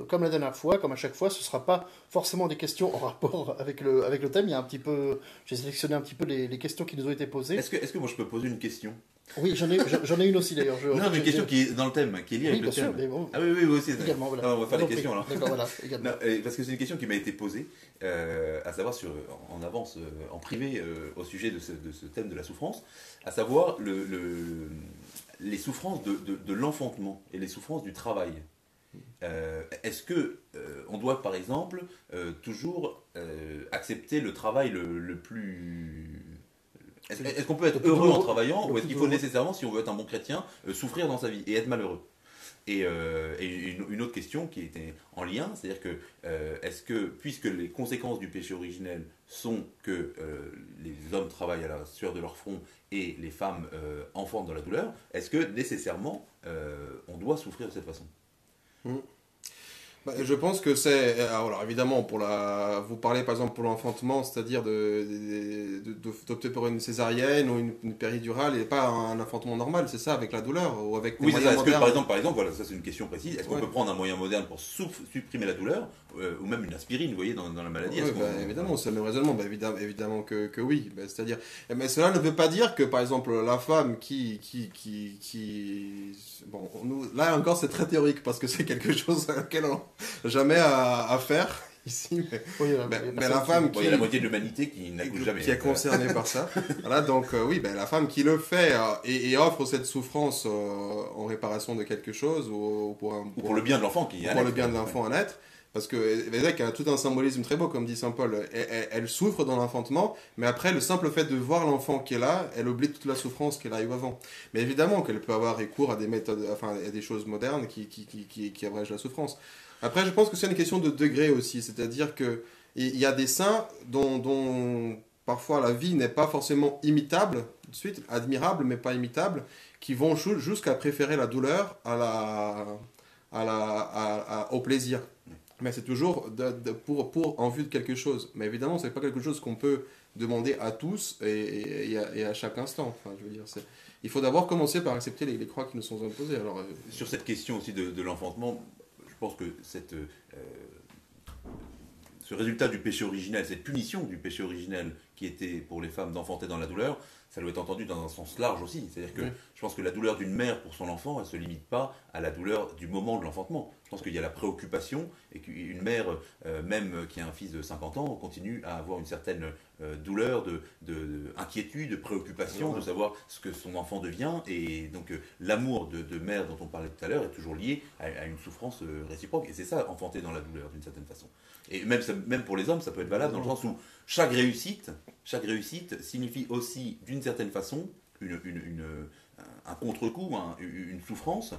comme la dernière fois, comme à chaque fois, ce ne sera pas forcément des questions en rapport avec le thème. Il y a un petit peu, j'ai sélectionné un petit peu les questions qui nous ont été posées. Est-ce que moi je peux poser une question ? Oui, j'en ai une aussi d'ailleurs. Non, mais une question qui est dans le thème, qui est liée avec le thème. Sûr, mais bon. Ah oui, vous aussi. Également, voilà. Non, on va faire les questions là. D'accord, voilà, également. Non, parce que c'est une question qui m'a été posée, à savoir en avance, en privé, au sujet de ce thème de la souffrance, à savoir les souffrances de l'enfantement et les souffrances du travail. Est-ce que on doit, par exemple, toujours accepter le travail le plus... Est-ce qu'on peut être heureux en travaillant, ou est-ce qu'il faut nécessairement, si on veut être un bon chrétien, souffrir dans sa vie et être malheureux ? Et une autre question qui était en lien, c'est-à-dire que, est-ce que, puisque les conséquences du péché originel sont que les hommes travaillent à la sueur de leur front et les femmes enfantent dans la douleur, est-ce que nécessairement on doit souffrir de cette façon ? Je pense que c'est... Alors évidemment, vous parlez par exemple pour l'enfantement, c'est-à-dire d'opter pour une césarienne ou une péridurale et pas un enfantement normal, c'est ça, avec la douleur ou avec des oui, c'est ça. moyens Est-ce que, modernes. par exemple, voilà, ça c'est une question précise, est-ce qu'on peut prendre un moyen moderne pour supprimer la douleur, ou même une aspirine, vous voyez, dans la maladie ? Évidemment, c'est le même raisonnement, évidemment que oui. C'est-à-dire, mais cela ne veut pas dire que, par exemple, la femme bon, là encore c'est très théorique parce que c'est quelque chose auquel on jamais à faire ici, mais la femme il y a la moitié de l'humanité qui n'accouche jamais. Qui est concernée par ça. Voilà, donc oui, la femme qui le fait et offre cette souffrance en réparation de quelque chose ou pour le bien de l'enfant qui est pour le bien de l'enfant à naître. Parce que Vézek a tout un symbolisme très beau, comme dit saint Paul. Elle souffre dans l'enfantement, mais après, le simple fait de voir l'enfant qui est là, elle oublie toute la souffrance qu'elle a eue avant. Mais évidemment qu'elle peut avoir recours à des méthodes, enfin, à des choses modernes qui abrègent la souffrance. Après, je pense que c'est une question de degré aussi. C'est-à-dire qu'il y a des saints dont parfois la vie n'est pas forcément imitable, de suite, admirable, mais pas imitable, qui vont jusqu'à préférer la douleur au plaisir. Mais c'est toujours en vue de quelque chose. Mais évidemment, ce n'est pas quelque chose qu'on peut demander à tous et à chaque instant. Enfin, je veux dire, il faut d'abord commencer par accepter les croix qui nous sont imposées. Alors, sur cette question aussi de l'enfantement, je pense que ce résultat du péché originel, cette punition du péché originel qui était pour les femmes d'enfanter dans la douleur, ça doit être entendu dans un sens large aussi. C'est-à-dire que je pense que la douleur d'une mère pour son enfant, elle ne se limite pas à la douleur du moment de l'enfantement. Je pense qu'il y a la préoccupation et qu'une mère, même qui a un fils de 50 ans, continue à avoir une certaine douleur, inquiétude, de préoccupation, de savoir ce que son enfant devient. Et donc l'amour de mère dont on parlait tout à l'heure est toujours lié à une souffrance réciproque. Et c'est ça, enfanter dans la douleur d'une certaine façon. Et même pour les hommes, ça peut être valable dans le sens où chaque réussite signifie aussi, d'une certaine façon, un contre-coup, une souffrance,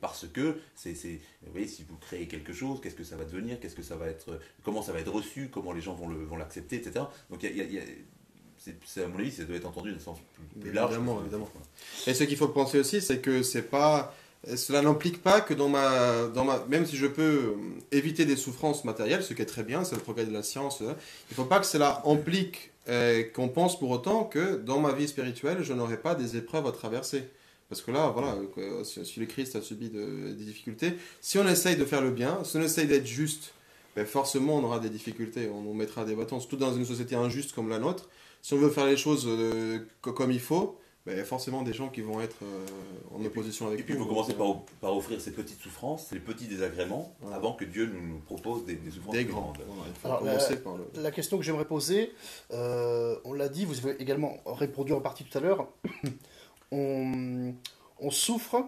parce que vous voyez, si vous créez quelque chose, qu'est-ce que ça va devenir, qu'est-ce que ça va être, comment ça va être reçu, comment les gens vont l'accepter, etc. Donc à mon avis, ça doit être entendu d'un sens plus large. Évidemment. Et ce qu'il faut penser aussi, c'est que cela n'implique pas que même si je peux éviter des souffrances matérielles, ce qui est très bien, c'est le progrès de la science, il ne faut pas que cela implique qu'on pense pour autant que dans ma vie spirituelle, je n'aurai pas des épreuves à traverser. Parce que là, voilà, si le Christ a subi des difficultés, si on essaye de faire le bien, si on essaye d'être juste, ben forcément on aura des difficultés, on nous mettra des bâtons, surtout dans une société injuste comme la nôtre. Si on veut faire les choses comme il faut, ben forcément des gens qui vont être en opposition avec nous. Et puis il faut commencer par offrir ces petites souffrances, ces petits désagréments, avant que Dieu nous propose des souffrances des plus grands. grandes. Voilà, il faut commencer par La question que j'aimerais poser, on l'a dit, vous avez également répondu en partie tout à l'heure, on souffre,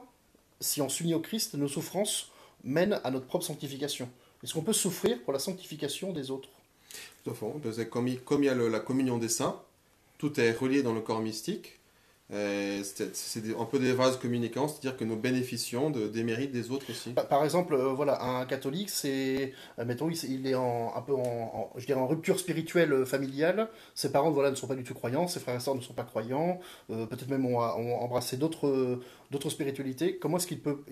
si on s'unit au Christ, nos souffrances mènent à notre propre sanctification. Est-ce qu'on peut souffrir pour la sanctification des autres? Tout à fait. Comme il y a la communion des saints, tout est relié dans le corps mystique. C'est un peu des vases communicants, c'est-à-dire que nous bénéficions des mérites des autres aussi. Par exemple, voilà, un catholique, mettons, il est un peu je dirais en rupture spirituelle familiale. Ses parents, voilà, ne sont pas du tout croyants, ses frères et sœurs ne sont pas croyants, peut-être même ont embrassé d'autres spiritualités. Comment est-ce qu'il peut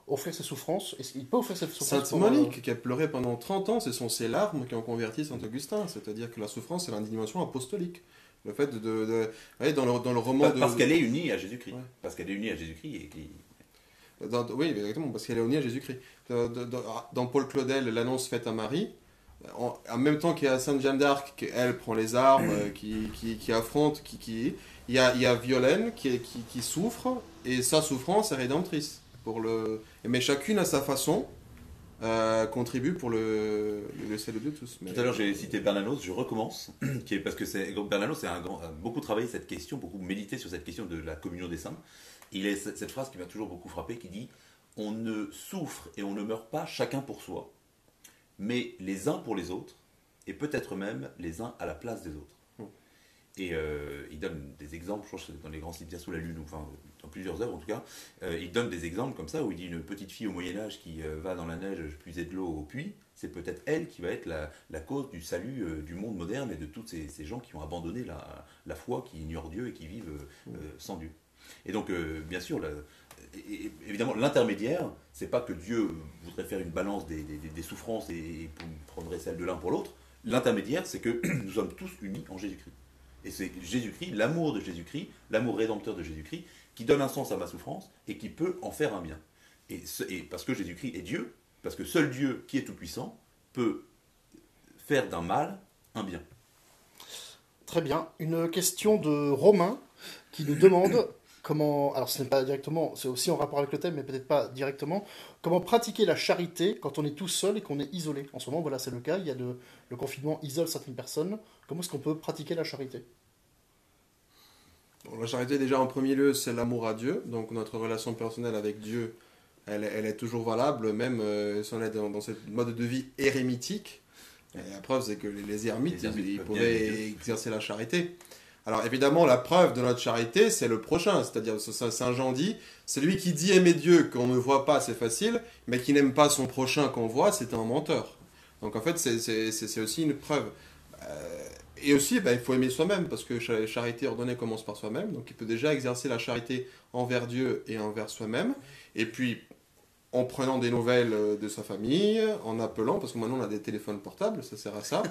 offrir ses souffrances? Est-ce qu'il peut offrir ses souffrances? Sainte Monique, qui a pleuré pendant 30 ans, ce sont ses larmes qui ont converti Saint Augustin. C'est-à-dire que la souffrance, c'est l'indignation apostolique. Le fait dans le roman Parce qu'elle est unie à Jésus-Christ. Ouais. Parce qu'elle est unie à Jésus-Christ et qui... Oui, exactement, parce qu'elle est unie à Jésus-Christ. Dans Paul Claudel, l'annonce faite à Marie, en même temps qu'il y a Sainte Jeanne d'Arc, qui elle prend les armes, qui affronte, il y a Violaine qui souffre, et sa souffrance est rédemptrice. Mais chacune à sa façon contribue pour le salut de tous. Tout à l'heure j'ai cité Bernanos, je recommence, parce que Bernanos a beaucoup travaillé cette question, beaucoup médité sur cette question de la communion des saints. Il a cette phrase qui m'a toujours beaucoup frappé qui dit « On ne souffre et on ne meurt pas chacun pour soi, mais les uns pour les autres, et peut-être même les uns à la place des autres. » Et il donne des exemples, je crois que c'est dans les grands cimetières sous la lune, enfin dans plusieurs œuvres en tout cas, il donne des exemples comme ça où il dit une petite fille au Moyen-Âge qui va dans la neige puiser de l'eau au puits, c'est peut-être elle qui va être la cause du salut du monde moderne et de tous ces gens qui ont abandonné la foi, qui ignorent Dieu et qui vivent sans Dieu. Et donc, bien sûr, évidemment, l'intermédiaire, c'est pas que Dieu voudrait faire une balance des souffrances et prendrait celle de l'un pour l'autre. L'intermédiaire, c'est que nous sommes tous unis en Jésus-Christ. Et c'est Jésus-Christ, l'amour de Jésus-Christ, l'amour rédempteur de Jésus-Christ, qui donne un sens à ma souffrance et qui peut en faire un bien. Et parce que Jésus-Christ est Dieu, parce que seul Dieu, qui est tout-puissant, peut faire d'un mal un bien. Très bien. Une question de Romain qui nous demande comment, alors ce n'est pas directement, c'est aussi en rapport avec le thème, mais peut-être pas directement, comment pratiquer la charité quand on est tout seul et qu'on est isolé. En ce moment, voilà, c'est le cas, il y a le confinement isole certaines personnes. Comment est-ce qu'on peut pratiquer la charité? La charité, déjà, en premier lieu, c'est l'amour à Dieu. Donc, notre relation personnelle avec Dieu, elle est toujours valable, même si on est dans ce mode de vie érémitique. Et la preuve, c'est que les ermites, ils pouvaient exercer la charité. Alors, évidemment, la preuve de notre charité, c'est le prochain. C'est-à-dire, Saint Jean dit, c'est lui qui dit aimer Dieu qu'on ne voit pas, c'est facile, mais qui n'aime pas son prochain qu'on voit, c'est un menteur. Donc, en fait, c'est aussi une preuve. Et aussi, il faut aimer soi-même, parce que la charité ordonnée commence par soi-même. Donc, il peut déjà exercer la charité envers Dieu et envers soi-même. Et puis, en prenant des nouvelles de sa famille, en appelant, parce que maintenant on a des téléphones portables, ça sert à ça.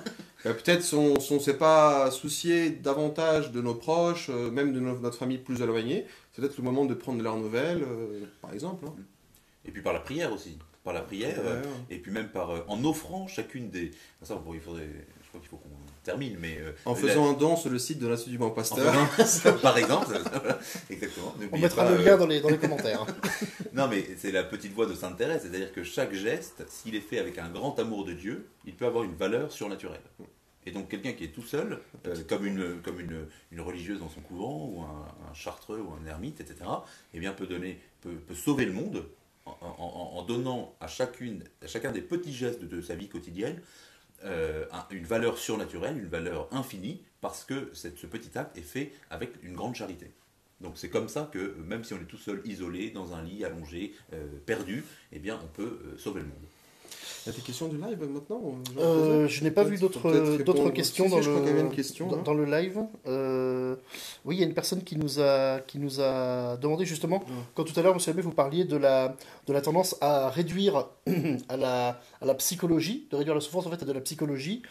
Peut-être on ne s'est pas soucié davantage de nos proches, même de notre famille plus éloignée. C'est peut-être le moment de prendre de leurs nouvelles, par exemple. Hein. Et puis par la prière aussi. Par la prière, et puis même en offrant chacune des... Ça, bon, je crois qu'il faut qu'on termine, mais... en faisant un don sur le site de l'Institut du Bon Pasteur. Par exemple, exactement. On mettra le lien dans les commentaires. Non, mais c'est la petite voix de Sainte Thérèse, c'est-à-dire que chaque geste, s'il est fait avec un grand amour de Dieu, il peut avoir une valeur surnaturelle. Et donc quelqu'un qui est tout seul, comme une religieuse dans son couvent, ou un chartreux, ou un ermite, etc., eh bien peut sauver le monde en donnant à chacun des petits gestes de sa vie quotidienne une valeur surnaturelle, une valeur infinie, parce que ce petit acte est fait avec une grande charité. Donc c'est comme ça que, même si on est tout seul, isolé, dans un lit, allongé, perdu, eh bien on peut sauver le monde. Il y a des questions du live maintenant Je n'ai pas vu d'autres questions Si, dans, je crois qu'il y avait une le, question, dans le live. Oui, il y a une personne qui nous a demandé justement, quand tout à l'heure, monsieur Abbé, vous parliez de la tendance à réduire à la psychologie, de réduire la souffrance en fait à de la psychologie.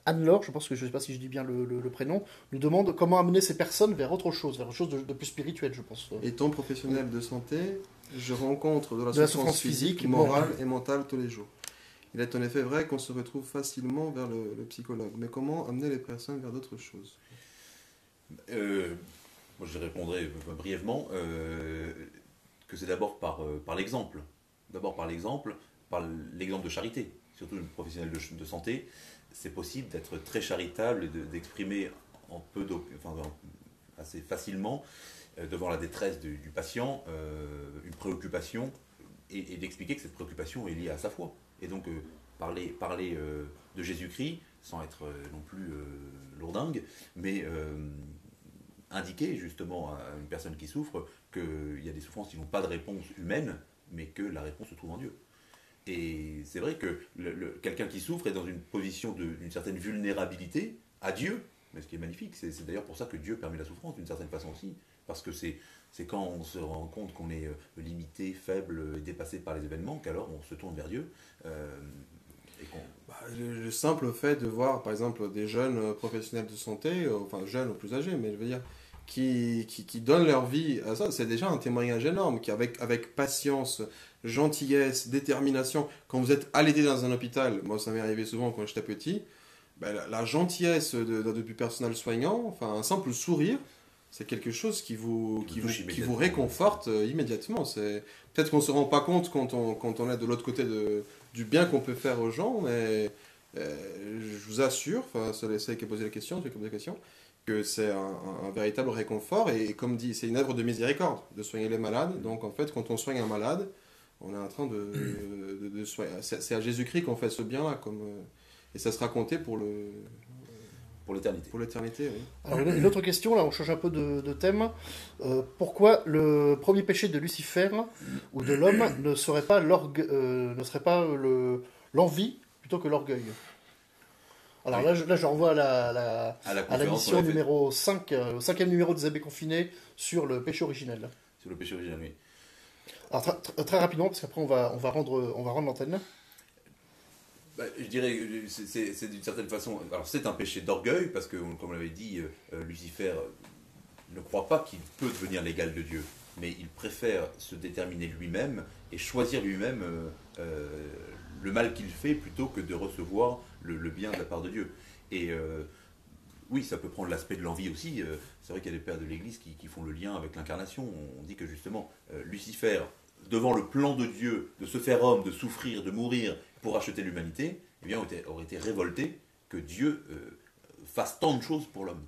Anne-Laure, je pense que je ne sais pas si je dis bien le prénom, nous demande comment amener ces personnes vers autre chose de plus spirituel, je pense. Étant professionnel de santé, je rencontre de la la souffrance souffrance physique, physique, morale et mentale tous les jours. Il est en effet vrai qu'on se retrouve facilement vers le psychologue. Mais comment amener les personnes vers d'autres choses? Moi, je répondrai brièvement que c'est d'abord par l'exemple. D'abord par l'exemple de charité. Surtout une professionnelle de santé, c'est possible d'être très charitable et d'exprimer assez facilement devant la détresse du patient une préoccupation et d'expliquer que cette préoccupation est liée à sa foi. Et donc parler de Jésus-Christ sans être non plus lourdingue, mais indiquer justement à une personne qui souffre qu'il y a des souffrances qui n'ont pas de réponse humaine, mais que la réponse se trouve en Dieu. Et c'est vrai que quelqu'un qui souffre est dans une position d'une certaine vulnérabilité à Dieu, mais ce qui est magnifique, c'est d'ailleurs pour ça que Dieu permet la souffrance d'une certaine façon aussi, parce que c'est quand on se rend compte qu'on est limité, faible et dépassé par les événements qu'alors on se tourne vers Dieu. Le simple fait de voir par exemple des jeunes professionnels de santé, enfin jeunes ou plus âgés, mais je veux dire, qui donnent leur vie à ça, c'est déjà un témoignage énorme, qui avec patience, gentillesse, détermination, quand vous êtes allaité dans un hôpital, moi ça m'est arrivé souvent quand j'étais petit, la gentillesse du personnel soignant, enfin un simple sourire, c'est quelque chose qui vous réconforte immédiatement. Peut-être qu'on ne se rend pas compte quand on est de l'autre côté du bien qu'on peut faire aux gens, mais je vous assure, c'est celle qui a posé la question, que c'est un véritable réconfort, et comme dit, c'est une œuvre de miséricorde de soigner les malades. Donc en fait, quand on soigne un malade, on est en train de soigner. C'est à Jésus-Christ qu'on fait ce bien-là, et ça sera compté pour l'éternité. Pour l'éternité, oui. Alors une autre question, là on change un peu de thème. Pourquoi le premier péché de Lucifer ou de l'homme ne serait pas l'envie plutôt que l'orgueil? Alors oui. là je renvoie à l'émission numéro 5, au 5e numéro des Abbés Confinés sur le péché originel. Sur le péché originel, oui. Alors très rapidement, parce qu'après on va rendre l'antenne. Je dirais que c'est d'une certaine façon... Alors c'est un péché d'orgueil, parce que, comme on l'avait dit, Lucifer ne croit pas qu'il peut devenir l'égal de Dieu, mais il préfère se déterminer lui-même et choisir lui-même le mal qu'il fait plutôt que de recevoir le bien de la part de Dieu. Et oui, ça peut prendre l'aspect de l'envie aussi. C'est vrai qu'il y a des pères de l'Église qui font le lien avec l'incarnation. On dit que justement, Lucifer, devant le plan de Dieu de se faire homme, de souffrir, de mourir pour acheter l'humanité, eh bien, aurait été révolté que Dieu fasse tant de choses pour l'homme.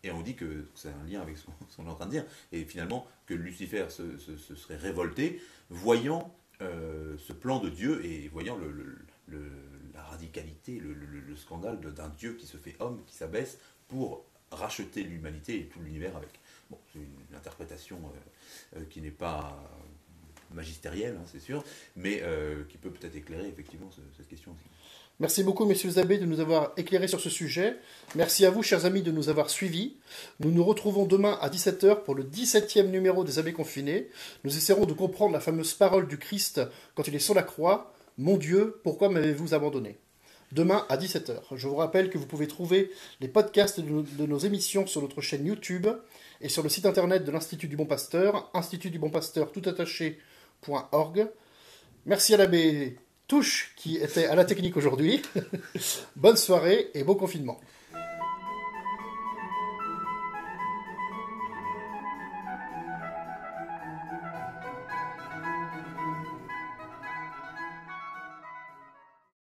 Et on dit que c'est un lien avec ce qu'on est en train de dire. Et finalement, que Lucifer se serait révolté, voyant ce plan de Dieu et voyant la radicalité, le scandale d'un Dieu qui se fait homme, qui s'abaisse pour racheter l'humanité et tout l'univers avec. Bon, c'est une interprétation qui n'est pas magistérielle, hein, c'est sûr, mais qui peut peut-être éclairer effectivement cette question aussi. Merci beaucoup, messieurs les abbés, de nous avoir éclairés sur ce sujet. Merci à vous, chers amis, de nous avoir suivis. Nous nous retrouvons demain à 17h pour le 17e numéro des Abbés Confinés. Nous essaierons de comprendre la fameuse parole du Christ quand il est sur la croix. « Mon Dieu, pourquoi m'avez-vous abandonné ?» Demain à 17h. Je vous rappelle que vous pouvez trouver les podcasts de nos émissions sur notre chaîne YouTube et sur le site internet de l'Institut du Bon Pasteur, institutdubonpasteur toutattaché.org. Merci à l'abbé Touche qui était à la technique aujourd'hui. Bonne soirée et bon confinement.